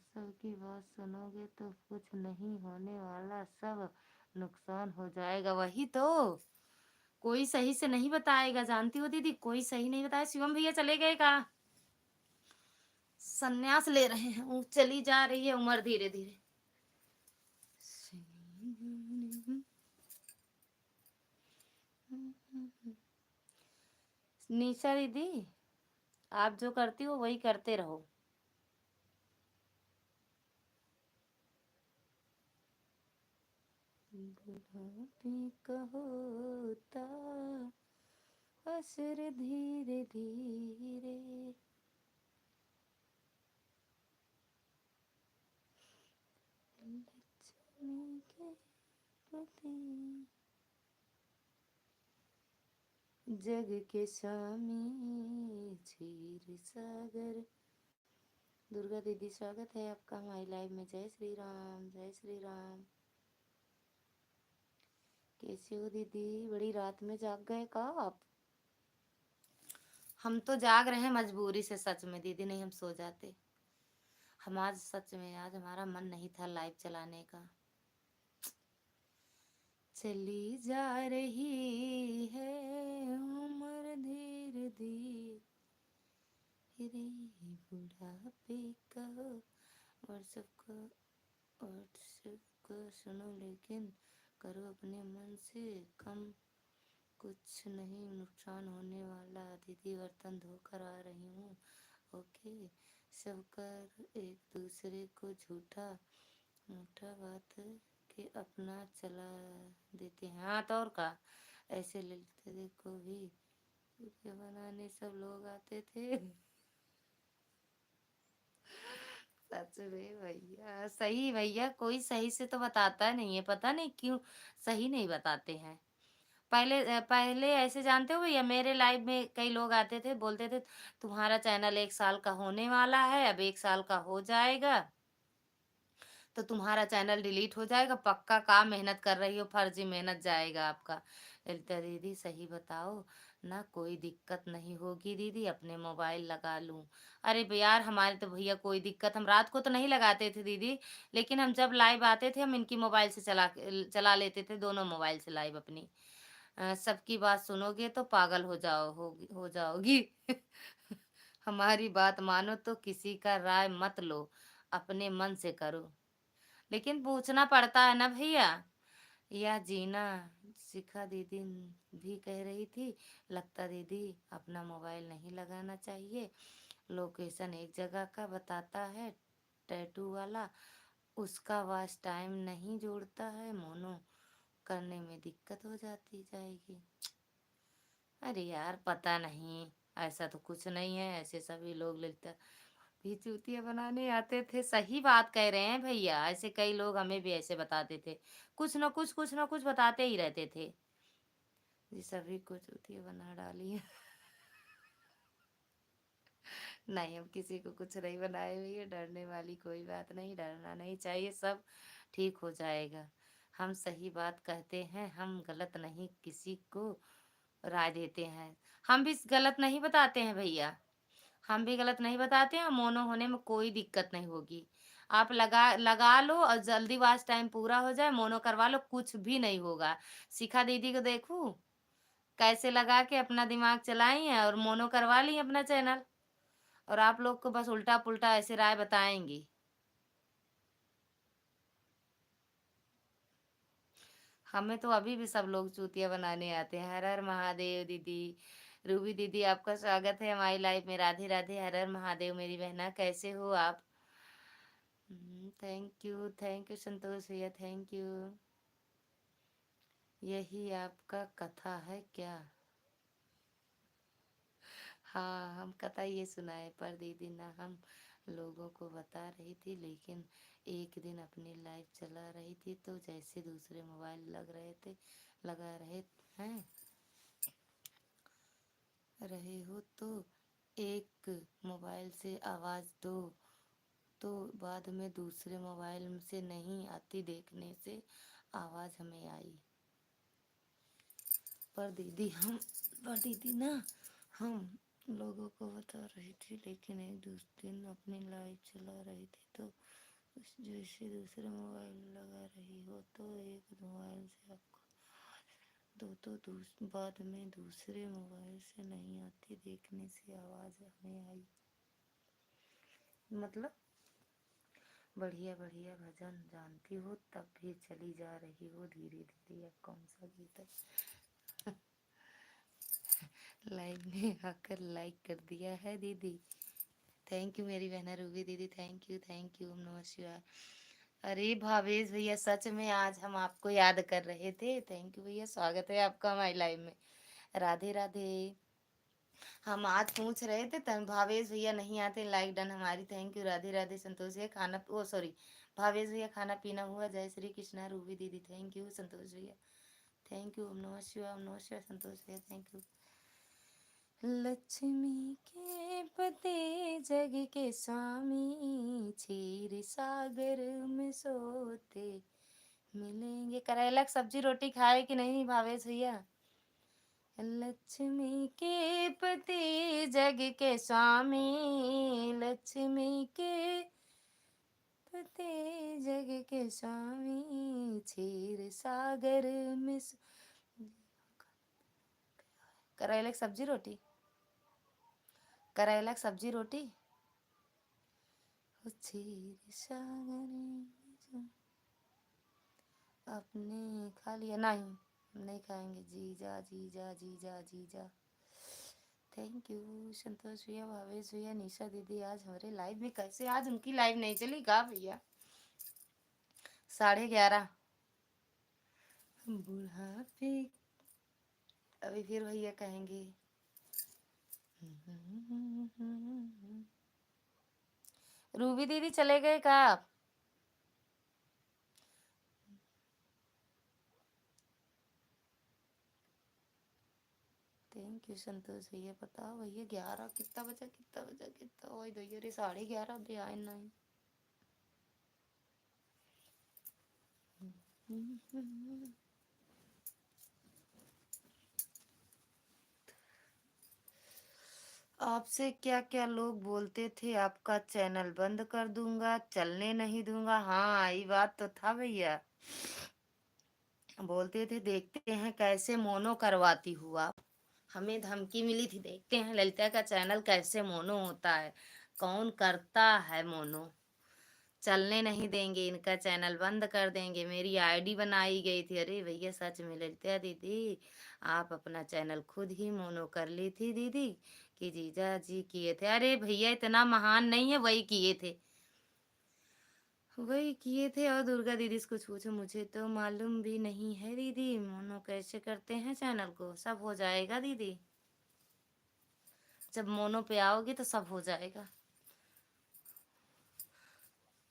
सबकी बात सुनोगे तो कुछ नहीं होने वाला, सब नुकसान हो जाएगा। वही तो, कोई सही से नहीं बताएगा, जानती हो दीदी, कोई सही नहीं बताया। शिवम भैया चले गए का? संन्यास ले रहे हैं, वो चली जा रही है उम्र धीरे धीरे। निशा दीदी, आप जो करती हो वही करते रहो। बुढ़ापे का होता असर धीरे धीरे, लक्ष्मी के पति जग के स्वामी क्षीर सागर। दुर्गा दीदी स्वागत है आपका हमारी लाइव में। जय श्री राम, जय श्री राम। कैसे हो दीदी? बड़ी रात में जाग गए का आप? हम तो जाग रहे हैं मजबूरी से, सच में दीदी, नहीं हम सो जाते। हम आज सच में आज हमारा मन नहीं था लाइव चलाने का। चली जा रही है उम्र धीरे धीरे, बुढ़ापे का व्हाट्सएप का सुनो, लेकिन करो अपने मन से कम, कुछ नहीं नुकसान होने वाला। दीदी बर्तन धोकर आ रही हूँ, ओके। सब कर एक दूसरे को झूठा मूठा बात के अपना चला देते हैं। हाँ तो और का, ऐसे ललिता दी को भी वीडियो बनाने सब लोग आते थे। सच में भैया, सही भैया, कोई सही से तो बताता नहीं है, पता नहीं क्यों सही नहीं बताते हैं। पहले ऐसे जानते हो भैया, मेरे लाइव में कई लोग आते थे, बोलते थे तुम्हारा चैनल 1 साल का होने वाला है, अब 1 साल का हो जाएगा तो तुम्हारा चैनल डिलीट हो जाएगा, पक्का काम मेहनत कर रही हो, फर्जी मेहनत जाएगा आपका। ललिता दीदी सही बताओ ना, कोई दिक्कत नहीं होगी दीदी, अपने मोबाइल लगा लूं। अरे यार हमारे तो भैया कोई दिक्कत, हम रात को तो नहीं लगाते थे दीदी, लेकिन हम जब लाइव आते थे हम इनकी मोबाइल से चला लेते थे, दोनों मोबाइल से लाइव अपनी। सबकी बात सुनोगे तो पागल हो जाओगी। हमारी बात मानो तो किसी का राय मत लो, अपने मन से करो। लेकिन पूछना पड़ता है ना भैया, यह जीना शिखा दीदी भी कह रही थी, लगता दीदी अपना मोबाइल नहीं लगाना चाहिए, लोकेशन एक जगह का बताता है, टैटू वाला, उसका वॉच टाइम नहीं जोड़ता है, मोनो करने में दिक्कत हो जाती जाएगी। अरे यार पता नहीं, ऐसा तो कुछ नहीं है, ऐसे सभी लोग लेता भी चूतिया बनाने आते थे। सही बात कह रहे हैं भैया, ऐसे कई लोग हमें भी ऐसे बताते थे, कुछ ना कुछ बताते ही रहते थे जी, सभी को चूतिया बना डाली है। नहीं, हम किसी को कुछ नहीं बनाए हुए हैं, डरने वाली कोई बात नहीं, डरना नहीं चाहिए, सब ठीक हो जाएगा। हम सही बात कहते हैं, हम गलत नहीं किसी को राय देते हैं। हम भी गलत नहीं बताते हैं भैया, हम भी गलत नहीं बताते हैं, मोनो होने में कोई दिक्कत नहीं होगी। आप लगा लगा लो और जल्दी वाच टाइम पूरा हो जाए, मोनो करवा लो, कुछ भी नहीं होगा। शिखा दीदी को देखूं कैसे लगा के अपना दिमाग चलाई हैं और मोनो करवा ली अपना चैनल, और आप लोग को बस उल्टा पुल्टा ऐसे राय बताएंगी। हमें तो अभी भी सब लोग चूतिया बनाने आते हैं। हर हर महादेव दीदी। रूबी दीदी, आपका स्वागत है हमारी लाइफ में। राधे राधे, हर हर महादेव मेरी बहना, कैसे हो आप? थैंक यू संतोष भैया, थैंक यू। यही आपका कथा है क्या? हाँ, हम कथा ये सुनाए पर दीदी ना हम लोगों को बता रही थी, लेकिन एक दिन अपनी लाइव चला रही थी तो जैसे दूसरे मोबाइल लगा रहे हैं रहे हो तो एक मोबाइल से आवाज़ दो, तो बाद में दूसरे मोबाइल से नहीं आती, देखने से आवाज़ हमें आई। पर दीदी हम पर दीदी ना हम लोगों को बता रही थी, लेकिन एक दूसरे दिन अपनी लाइव चला रही थी तो जैसे दूसरे मोबाइल लगा रही हो तो एक मोबाइल से आपको दो, तो बाद में दूसरे मोबाइल से नहीं आती, देखने से आवाज़ हमें आई। मतलब बढ़िया बढ़िया भजन जानती हो तब भी चली जा रही हो धीरे धीरे। अब कौन सा गीत है? लाइव में आकर लाइक कर दिया है दीदी। थैंक यू मेरी बहना रूबी दीदी, थैंक यू ओम नमः शिवाय। अरे भावेश भैया, सच में आज हम आपको याद कर रहे थे। थैंक यू भैया, स्वागत है आपका हमारी लाइव में। राधे राधे। हम आज पूछ रहे थे तब भावेश भैया नहीं आते, लाइक डन हमारी। Thank you Radhe Radhe. संतोष भैया खाना, ओ सॉरी, भावेश भैया खाना पीना हुआ। जय श्री कृष्णा रूबी दीदी, थैंक यू संतोष भैया, थैंक यू ओम नमः शिवाय, ओम नमः शिवाय संतोष भैया, थैंक यू। लक्ष्मी के पते जग के स्वामी, क्षीर सागर में सोते मिलेंगे। करेला की सब्जी रोटी खाए कि नहीं भावेश भैया? लक्ष्मी के पति जग के स्वामी, लक्ष्मी के पति जग के स्वामी, क्षीर सागर में करेला की सब्जी रोटी, करेला की सब्जी रोटी, क्षीर सागर में आपने खा लिया? नहीं, हम नहीं खाएंगे। जीजा जीजा जीजा जीजा। थैंक यू संतोष भैया, भावेश भैया, निशा दीदी आज हमारे लाइव में कैसे? आज उनकी लाइव नहीं चली का भैया? 11:30 बुढ़ापे। अभी फिर भैया कहेंगे रूबी दीदी चले गए का आप? थैंक यू संतोष भैया। बताओ भैया 11 कितना बजा, कितना बजा, कितना? वही भैया रे 11:30 भी आए नहीं। आपसे क्या क्या लोग बोलते थे, आपका चैनल बंद कर दूंगा, चलने नहीं दूंगा। हाँ, ये बात तो था भैया, बोलते थे देखते हैं कैसे मोनो करवाती हूँ आप। हमें धमकी मिली थी, देखते हैं ललिता का चैनल कैसे मोनो होता है, कौन करता है मोनो। चलने नहीं देंगे, इनका चैनल बंद कर देंगे। मेरी आईडी बनाई गई थी। अरे भैया सच में ललिता दीदी, आप अपना चैनल खुद ही मोनो कर ली थी दीदी कि जीजा जी किए थे? अरे भैया इतना महान नहीं है, वही किए थे, वही किए थे। और दुर्गा दीदी से कुछ पूछो, मुझे तो मालूम भी नहीं है दीदी मोनो कैसे करते हैं चैनल को। सब हो जाएगा दीदी, जब मोनो पे आओगी तो सब हो जाएगा।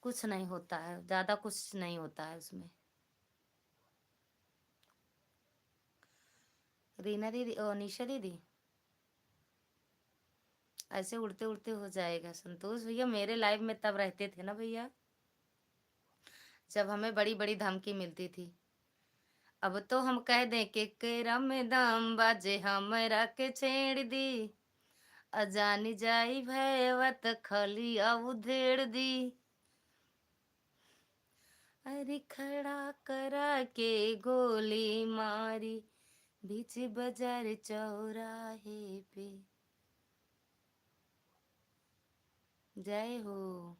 कुछ नहीं होता है, ज्यादा कुछ नहीं होता है उसमें। रीना दीदी, ओ निशा दीदी, ऐसे उड़ते उड़ते हो जाएगा। संतोष भैया मेरे लाइव में तब रहते थे ना भैया, जब हमें बड़ी बड़ी धमकी मिलती थी। अब तो हम कह दें कि केरा में दम बाजे हमरा के छेड़ दी, अजानी जाई भैवत खली उधेड़ दी। अरे खड़ा करा के गोली मारी बीच बाजार चौराहे पे। जय हो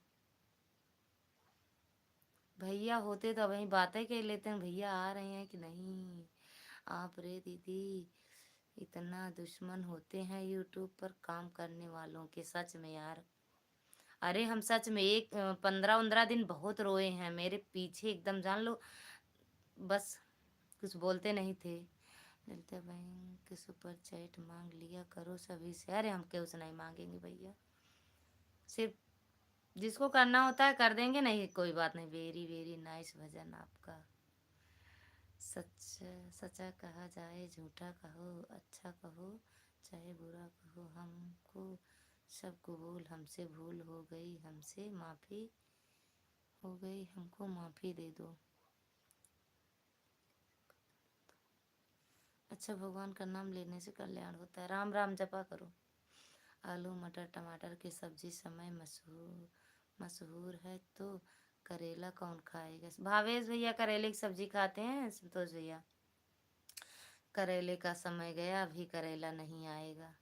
भैया, होते तो वही बातें कर लेते हैं, भैया आ रहे हैं कि नहीं। आप रे दीदी, इतना दुश्मन होते हैं यूट्यूब पर काम करने वालों के, सच में यार। अरे हम सच में एक 15-15 दिन बहुत रोए हैं, मेरे पीछे एकदम जान लो, बस कुछ बोलते नहीं थे। ललिता बैंक सुपर चैट मांग लिया करो सभी से। अरे हम क्यों से नहीं मांगेंगे भैया, सिर्फ जिसको करना होता है कर देंगे, नहीं कोई बात नहीं। वेरी वेरी नाइस भजन आपका। सच सच्चा कहा जाए झूठा कहो, अच्छा कहो चाहे बुरा कहो, हमको सब कबूल, हमसे भूल हो गई, हमसे माफ़ी हो गई, हमको माफ़ी दे दो। अच्छा, भगवान का नाम लेने से कल्याण होता है। राम राम जपा करो। आलू मटर टमाटर की सब्जी समय मशहूर है तो करेला कौन खाएगा। भावेश भैया करेले की सब्जी खाते हैं। संतोष भैया करेले का समय गया, अभी करेला नहीं आएगा।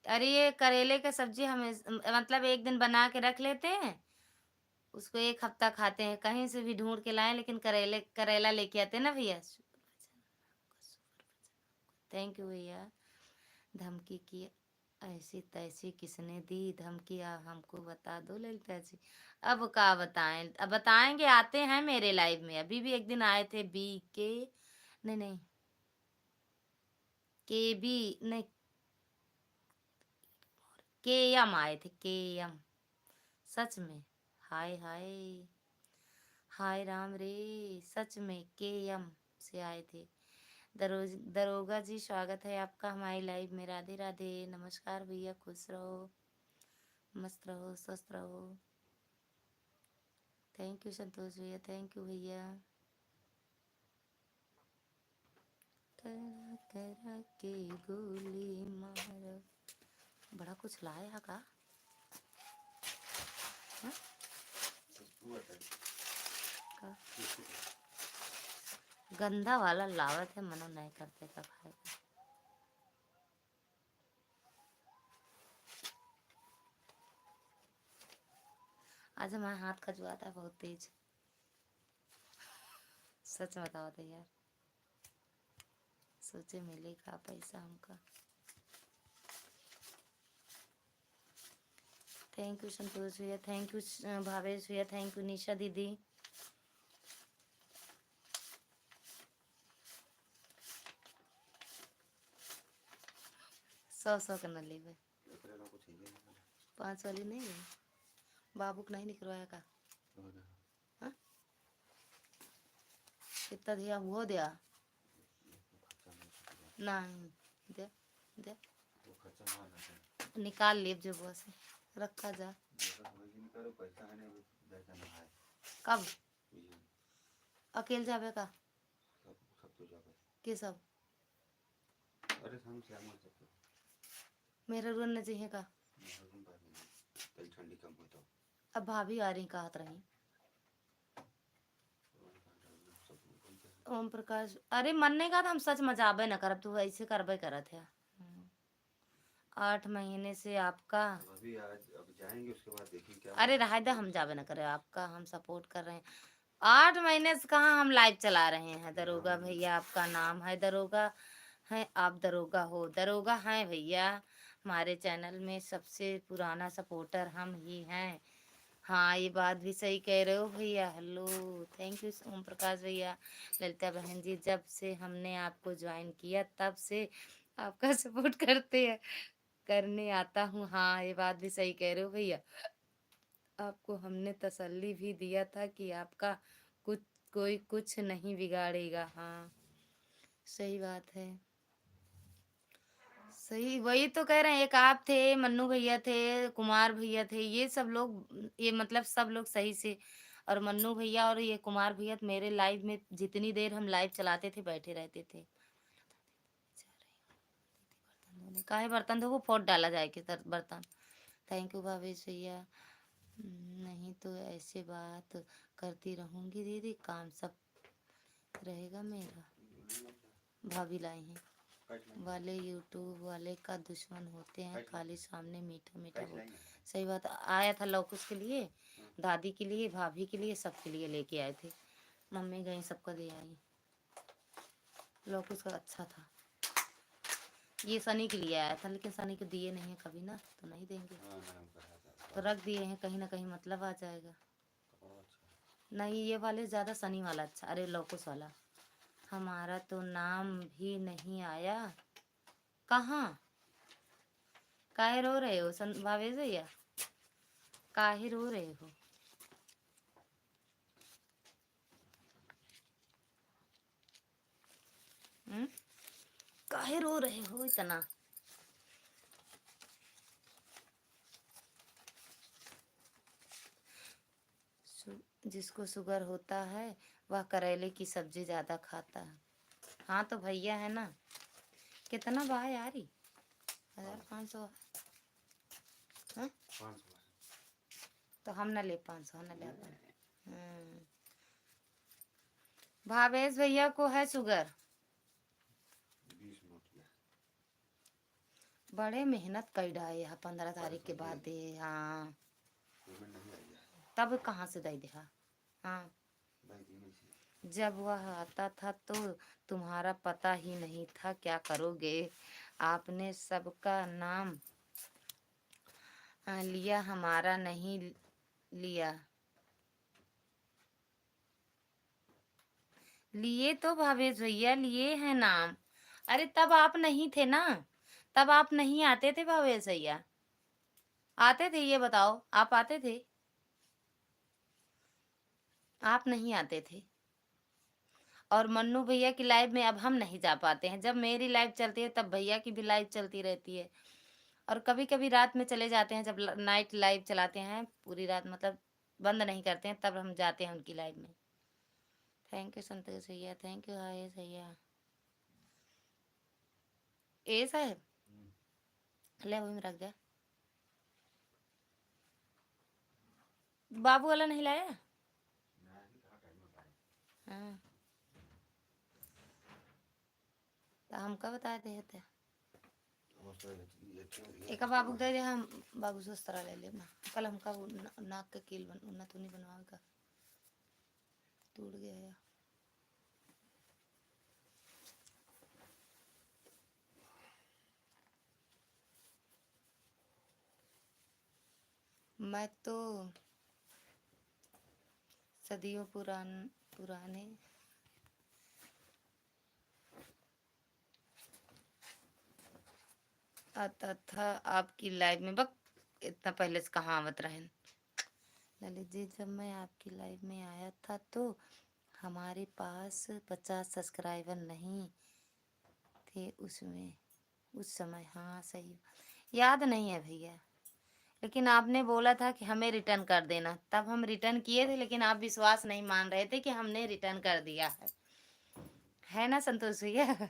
अरे ये करेले का सब्जी हमें मतलब एक दिन बना के रख लेते हैं, उसको एक हफ्ता खाते हैं, कहीं से भी ढूंढ के लाएं, लेकिन करेला लेके आते हैं ना भैया। थैंक यू भैया। धमकी की ऐसी तैसी किसने दी धमकी, आप हमको बता दो ललिता जी। अब का बताएं, अब बताएंगे, आते हैं मेरे लाइव में। अभी भी एक दिन आए थे बी के, नहीं के बी नहीं, के एम आए थे, के एम। सच में हाय हाय हाय राम रे, सच में के एम से आए थे। दरोगा जी स्वागत है आपका हमारी लाइव में। राधे राधे, नमस्कार भैया, खुश रहो मस्त रहो स्वस्थ रहो। थैंक यू संतोष भैया, थैंक यू भैया। करा करा के गोली मार, बड़ा कुछ लाया का हाँ? का गंदा वाला लावत है, मनो नहीं करते का खाएगा। आज हमारा हाथ खजुआता है बहुत तेज, सच बताओ तो यार, सोचे मिलेगा पैसा हमका। थैंक यू संतोष भैया, थैंक यू भावेश भैया, थैंक यू निशा दीदी। सौ का न लेवे, 5 वाली नहीं है, बाबू को नहीं निकलवाया का। हाँ? कितना दिया वो दिया नहीं, दे दे निकाल ले जो बस रखा जा। कब अकेले जावे का के सब मेरे रूम न चाहिए का। अब भाभी आ रही कहत रही ओम प्रकाश, अरे मन नहीं का, हम सच मजाबे न करब, तू ऐसे करबे करत है। 8 महीने से आपका
अभी आज अब जाएंगे, उसके बाद देखिए क्या।
अरे रहा दे, हम जावे न करे, आपका हम सपोर्ट कर रहे हैं। 8 महीने से कहाँ हम लाइव चला रहे हैं। दरोगा भैया आपका नाम है, दरोगा है आप, दरोगा हो, दरोगा हैं भैया। हमारे चैनल में सबसे पुराना सपोर्टर हम ही हैं। हाँ ये बात भी सही कह रहे हो भैया। Hello, thank you Om Prakash भैया। ललिता बहन जी, जब से हमने आपको ज्वाइन किया तब से आपका सपोर्ट करते हैं, करने आता हूँ। हाँ ये बात भी सही कह रहे हो भैया। आपको हमने तसल्ली भी दिया था कि आपका कुछ कोई कुछ नहीं बिगाड़ेगा। हाँ सही बात है, सही वही तो कह रहे हैं, एक आप थे, मन्नू भैया थे, कुमार भैया थे, ये सब लोग, ये मतलब सब लोग सही से। और मन्नू भैया और ये कुमार भैया तो मेरे लाइव में जितनी देर हम लाइव चलाते थे बैठे रहते थे। काहे बर्तन धो, वो पोत डाला जाए के तर बर्तन। थैंक यू भावेश भैया। नहीं तो ऐसे बात करती रहूंगी दीदी, काम सब रहेगा मेरा। भाभी लाए हैं वाले यूट्यूब वाले का दुश्मन होते हैं, खाली सामने मीठा मीठा बोल। सही बात, आया था लौकुश के लिए, दादी के लिए, भाभी के लिए, सबके लिए लेके आए थे। मम्मी गई सबको दे आई। लौकुश का अच्छा था। ये सनी के लिए आया था, लेकिन सनी को दिए नहीं है कभी ना, तो नहीं देंगे। तो रख दिए हैं, कहीं ना कहीं मतलब आ जाएगा। नहीं ये वाले ज़्यादा सनी वाला अच्छा, अरे लौकुश वाला। हमारा तो नाम भी नहीं आया। कहाँ? काहे रो रहे हो भावेश भैया, काहे रो रहे हो? काहे रो रहे हो इतना? जिसको शुगर होता है वह करेले की सब्जी ज्यादा खाता है। हाँ तो भैया है ना। कितना बा यारी? 1500। हाँ?
500
तो हम ना ले 500, हम ना ले अपन। भावेश भैया को है शुगर।
20 नोट किया।
बड़े मेहनत कर डाले, 15 तारीख के बाद दे। हाँ
पेमेंट नहीं आई है।
तब कहाँ से दे दे? हाँ
बैंक ईमेल से।
जब वह आता था तो तुम्हारा पता ही नहीं था, क्या करोगे? आपने सबका नाम लिया, हमारा नहीं लिया। लिए तो भावेश भैया, लिए है नाम। अरे तब आप नहीं थे ना, तब आप नहीं आते थे भावेश भैया। आते थे, ये बताओ, आप आते थे? आप नहीं आते थे। और मन्नू भैया की लाइव में अब हम नहीं जा पाते हैं। जब मेरी लाइव चलती है तब भैया की भी लाइव चलती रहती है। और कभी कभी रात में चले जाते हैं, जब नाइट लाइव चलाते हैं पूरी रात, मतलब बंद नहीं करते हैं, तब हम जाते हैं उनकी लाइव में। थैंक यू संतोष भैया, थैंक यू आयुष भैया। ए साहब ले वही में रख जा। बाबू वाला नहीं लाया? हाँ तो हमका बताए थे। एक बाबू दे दे, हम बाबू से उस तरह ले ले। कल हमका वो नाक का कील बन तो नहीं बनवाएगा, टूट गया है। मैं तो सदियों पुराने आता था आपकी लाइव में। बक इतना पहले से कहाँ आवत रहे ललित जी। जब मैं आपकी लाइव में आया था तो हमारे पास 50 सब्सक्राइबर नहीं थे उसमें, उस समय। हाँ सही, याद नहीं है भैया, लेकिन आपने बोला था कि हमें रिटर्न कर देना, तब हम रिटर्न किए थे, लेकिन आप विश्वास नहीं मान रहे थे कि हमने रिटर्न कर दिया है ना संतोष भैया?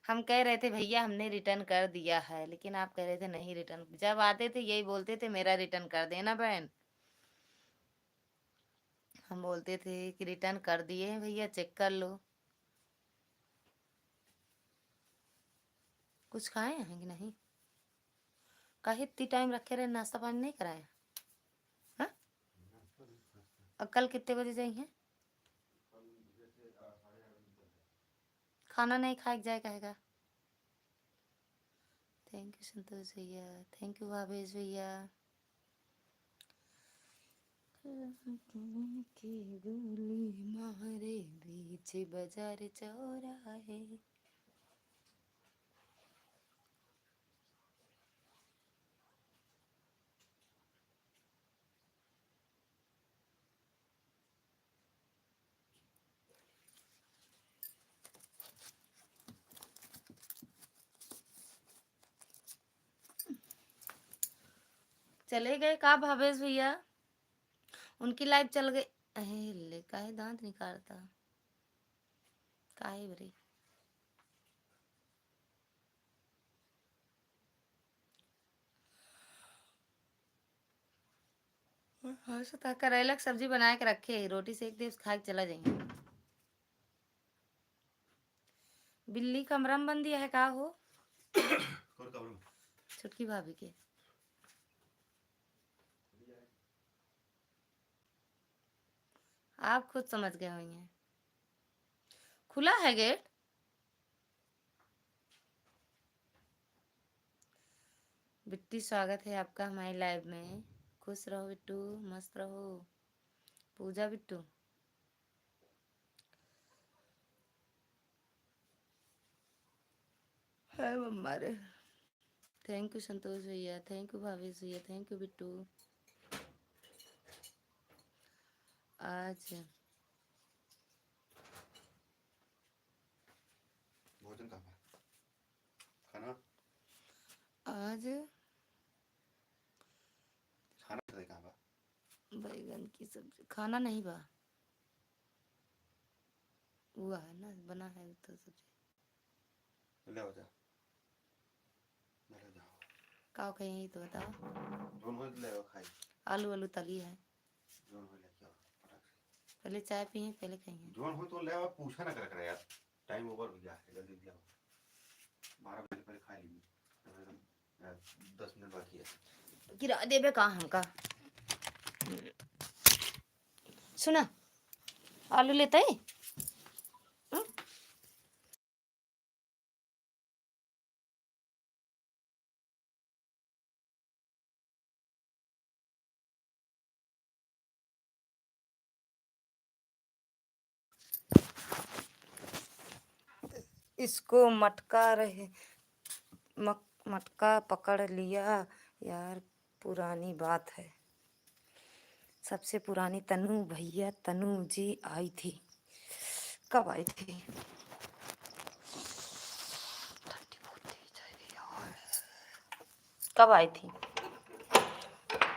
हम कह रहे थे भैया हमने रिटर्न कर दिया है, लेकिन आप कह रहे थे नहीं रिटर्न। जब आते थे यही बोलते थे मेरा रिटर्न कर देना बहन। हम बोलते थे कि रिटर्न कर दिए हैं भैया, चेक कर लो। कुछ खाए हैं कि नहीं? काहे इतनी टाइम रखे रहे, नाश्ता पानी नहीं कराया? हाँ? और कल कितने बजे जाइए? खाना नहीं खाए जाए कहेगा। थैंक यू संतोष भैया, थैंक यू भावेश भैया। की गोली मारे बीच बाजार चौराहे। चले गए का भावेश भैया, उनकी लाइफ चल गई। अहे ले काहे दांत निकालता काहे बरे। हाँ सता करेला की सब्जी बना के रखे, रोटी सेक दे खा के चला जाएंगे। बिल्ली कमरा में बंद दिया है का हो?
कौन कमरे में?
छुटकी भाभी के। आप खुद समझ गए होंगे। खुला है गेट? बिट्टी स्वागत है आपका हमारी लाइव में। खुश रहो बिट्टू, मस्त रहो। पूजा बिट्टू है मम्मा रे। थैंक यू संतोष भैया, थैंक यू भावेश भैया, थैंक यू बिट्टू। आज
भोजन कहाँ पर? खाना
आज
खाना कहाँ पर?
बैगन की सब्जी। खाना नहीं बा, हुआ है ना, बना है तो सब्जी।
ले आओ जा, ले जाओ।
का कहीं तो बताओ।
जोन हो ले आओ खाई।
आलू आलू तली है।
जोन हो लेके आओ फटाक से।
पहले चाय पिए पहले खाएंगे।
जोन हो तो ले आओ, पूछा ना कर यार। टाइम ओवर हो गया है, जल्दी ले आओ। 12 बजे पहले खा लेंगे, 10 मिनट बाकी है।
गिरा देबे का हमका। सुना आलू लेते ही इसको मटका रहे मटका पकड़ लिया यार। पुरानी बात है, सबसे पुरानी तनु भैया तनु जी आई थी। कब आई थी? ठंडी बहुत तेज है यार। कब आई थी?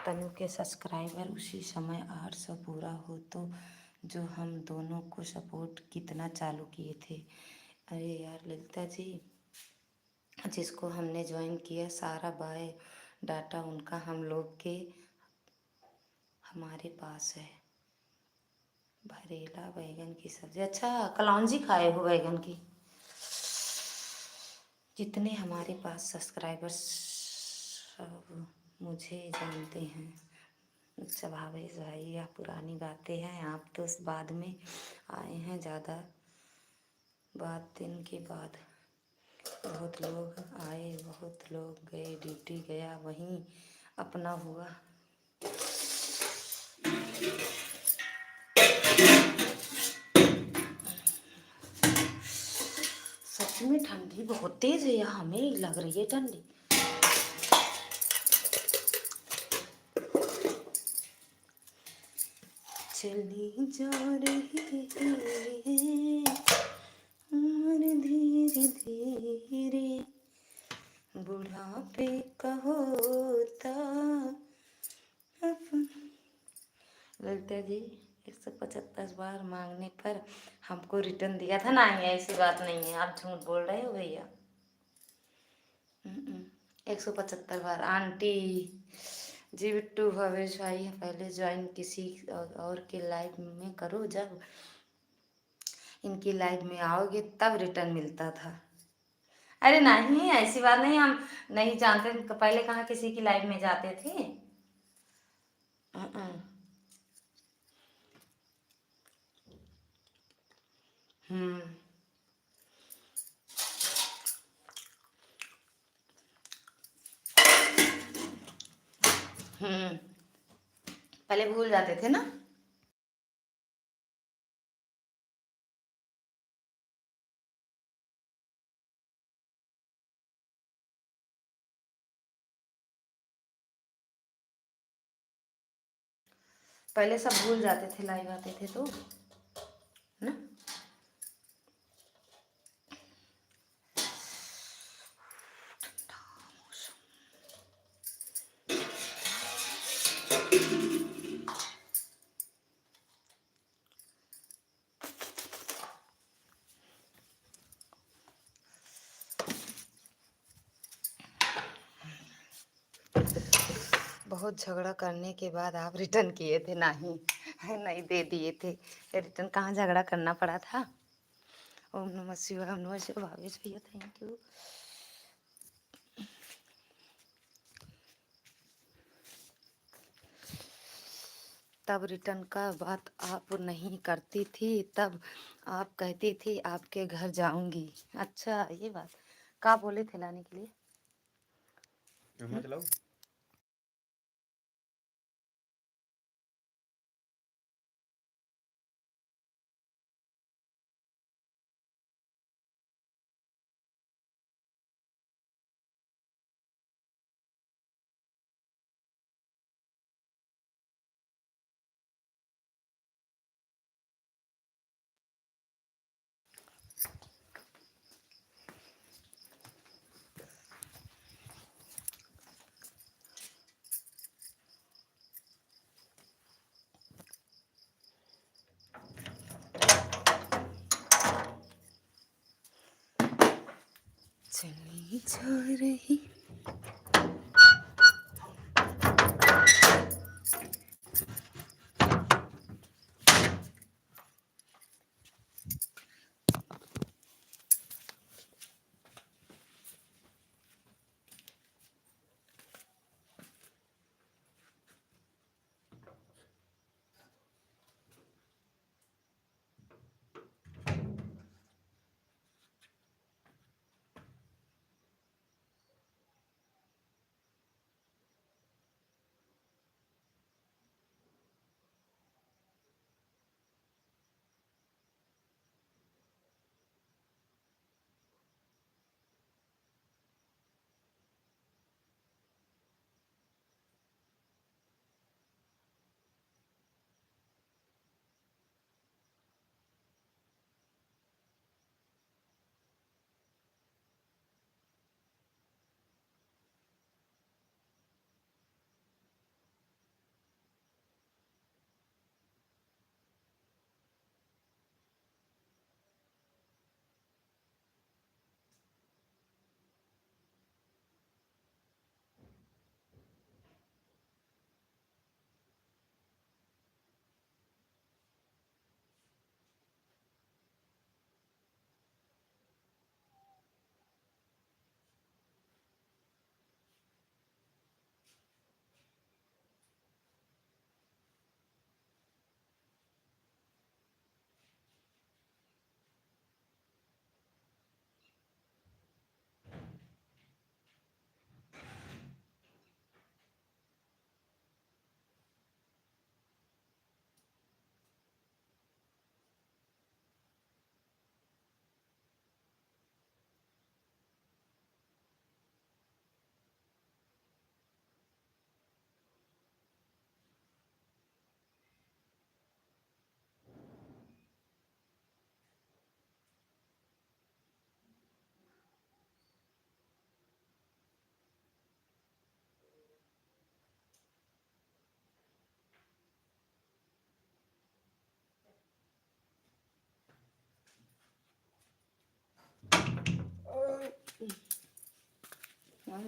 तनु के सब्सक्राइबर उसी समय 800 पूरा हो तो जो हम दोनों को सपोर्ट कितना चालू किए थे। अरे यार ललिता जी, जिसको हमने ज्वाइन किया सारा बाय डाटा उनका हम लोग के हमारे पास है। भरेला बैगन की सब्जी। अच्छा कलौंजी खाए हो बैगन की? जितने हमारे पास सब्सक्राइबर्स सब मुझे जानते हैं। अच्छा भावेश भाई, यह पुरानी बातें हैं, आप तो बाद में आए हैं, ज़्यादा बात दिन के बाद। बहुत लोग आए बहुत लोग गए, ड्यूटी गया वहीं अपना हुआ। सच में ठंडी बहुत तेज है यहाँ, हमें लग रही है ठंडी। चली जा रही है उम्र धीरे धीरे, बुढ़ापे का होता। ललिता जी 175 बार मांगने पर हमको रिटर्न दिया था ना। ऐसी बात नहीं है, आप झूठ बोल रहे हो भैया। 175 बार आंटी जी। बिट्टू भवेश भाई पहले ज्वाइन किसी और के लाइव में करो, जब इनकी लाइव में आओगे तब रिटर्न मिलता था। अरे नहीं ऐसी बात नहीं, हम नहीं जानते पहले कहाँ किसी की लाइव में जाते थे। हम्म पहले भूल जाते थे ना। पहले सब भूल जाते थे, लाइव आते थे तो ना। बहुत झगड़ा करने के बाद आप रिटर्न किए थे, नहीं नहीं दे दिए थे। रिटर्न कहाँ झगड़ा करना पड़ा था। ओम नमः शिवाय, ओम नमः शिवाय। भावेश भैया थैंक यू। तब रिटर्न का बात आप नहीं करती थी, तब आप कहती थी आपके घर जाऊंगी। अच्छा ये बात, कहाँ बोले थे लाने के लिए?
मतलब
चली जा रही।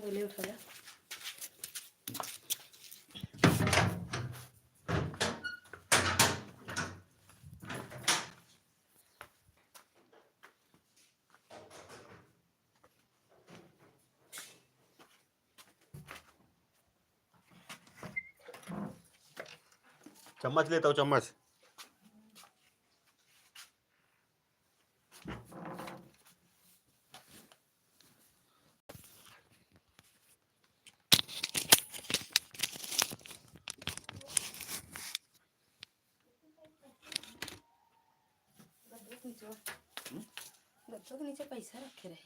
बोले उठा जा।
चम्मच लेता हूँ, चम्मच।
गद्दों के नीचे पैसा रखे रहे।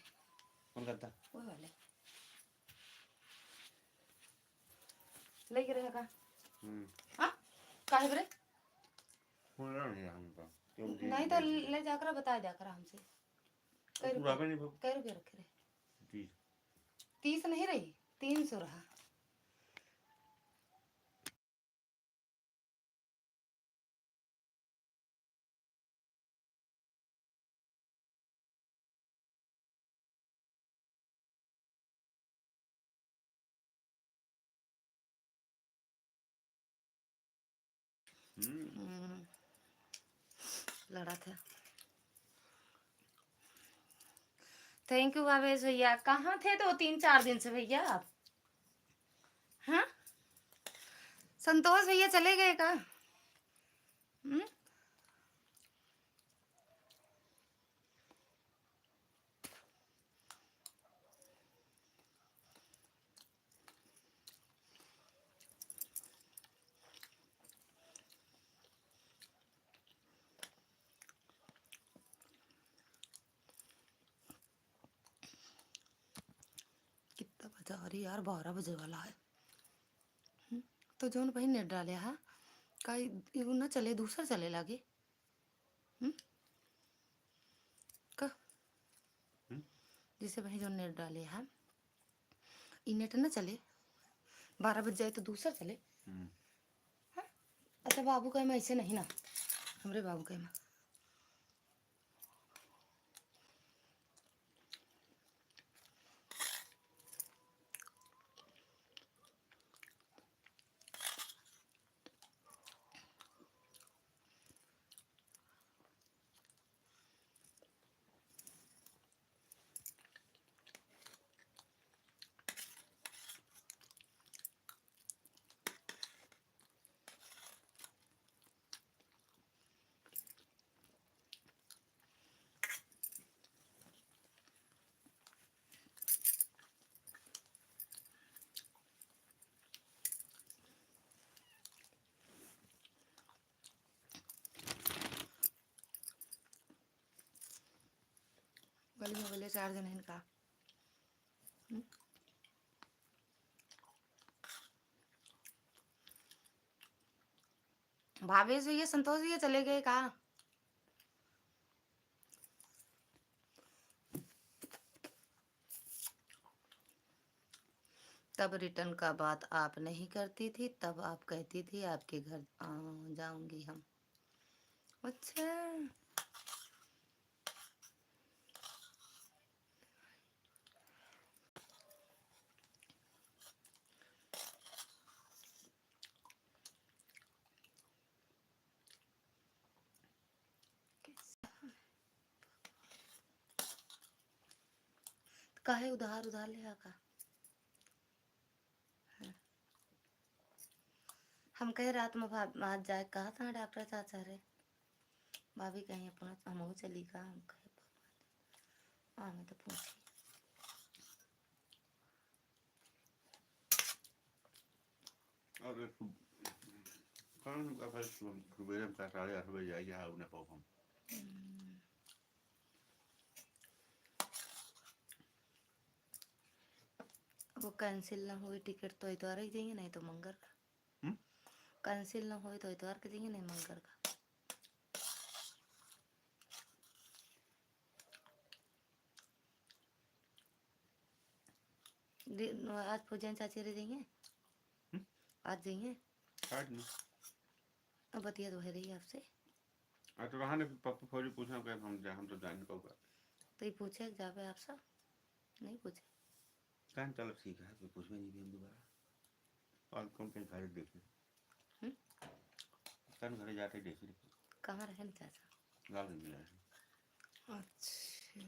कौन करता?
वो वाले लेके रहेगा। हाँ काहे बरे? नहीं तो ले जाकर बता दिया कर हमसे। कै रुपये रखे रहे? 30 नहीं रही, 300 रहा। लड़ा था। थैंक यू भावेश भैया। कहाँ थे 2-3-4 दिन से भैया आप? हाँ, संतोष भैया चले गए का? कितना बजा रही यार, 12 बजे वाला है। तो जो भाई नेट डाले हा का एगो ना चले, दूसरा चले लागे। का जिसे भाई जो नेट डाले हा ई नेट ना चले, 12 बज जाए तो दूसरा चले। हाँ? अच्छा बाबू का मैं ऐसे नहीं ना, हमरे बाबू का मैं गली में बोले 4 दिन इनका। भावेश भैया संतोष भैया चले गए का? तब रिटर्न का बात आप नहीं करती थी, तब आप कहती थी आपके घर जाऊंगी हम। अच्छा काहे उधार उधार ले आका। हम कहे रात में आज जाए, कहा था डॉक्टर चाचा रे भाभी कहीं अपना हम चली का। हम कहे मैं तो पूछी
और कौन का फिर सुबह का 8:30 बजे जाएगी। हाँ उन्हें पाओ हम वो कैंसिल ना हुई टिकट तो इतवार ही देंगे, नहीं तो मंगर का। कैंसिल ना हुई तो इतवार के देंगे, नहीं मंगर का। आज पूजन चाची रे देंगे, आज देंगे। अब बतिया तो है रही आपसे। तो रहा ने पापा फौजी पूछना कि हम तो जान को
तो ये पूछे जावे आप सब नहीं पूछे।
कान चलो ठीक है, कोई पूछवे नहीं भी हम दोबारा और कौन कहीं घर देखे कान घरे जाते देखे
कहाँ रहे चाचा?
गाँव में मिला है।
अच्छा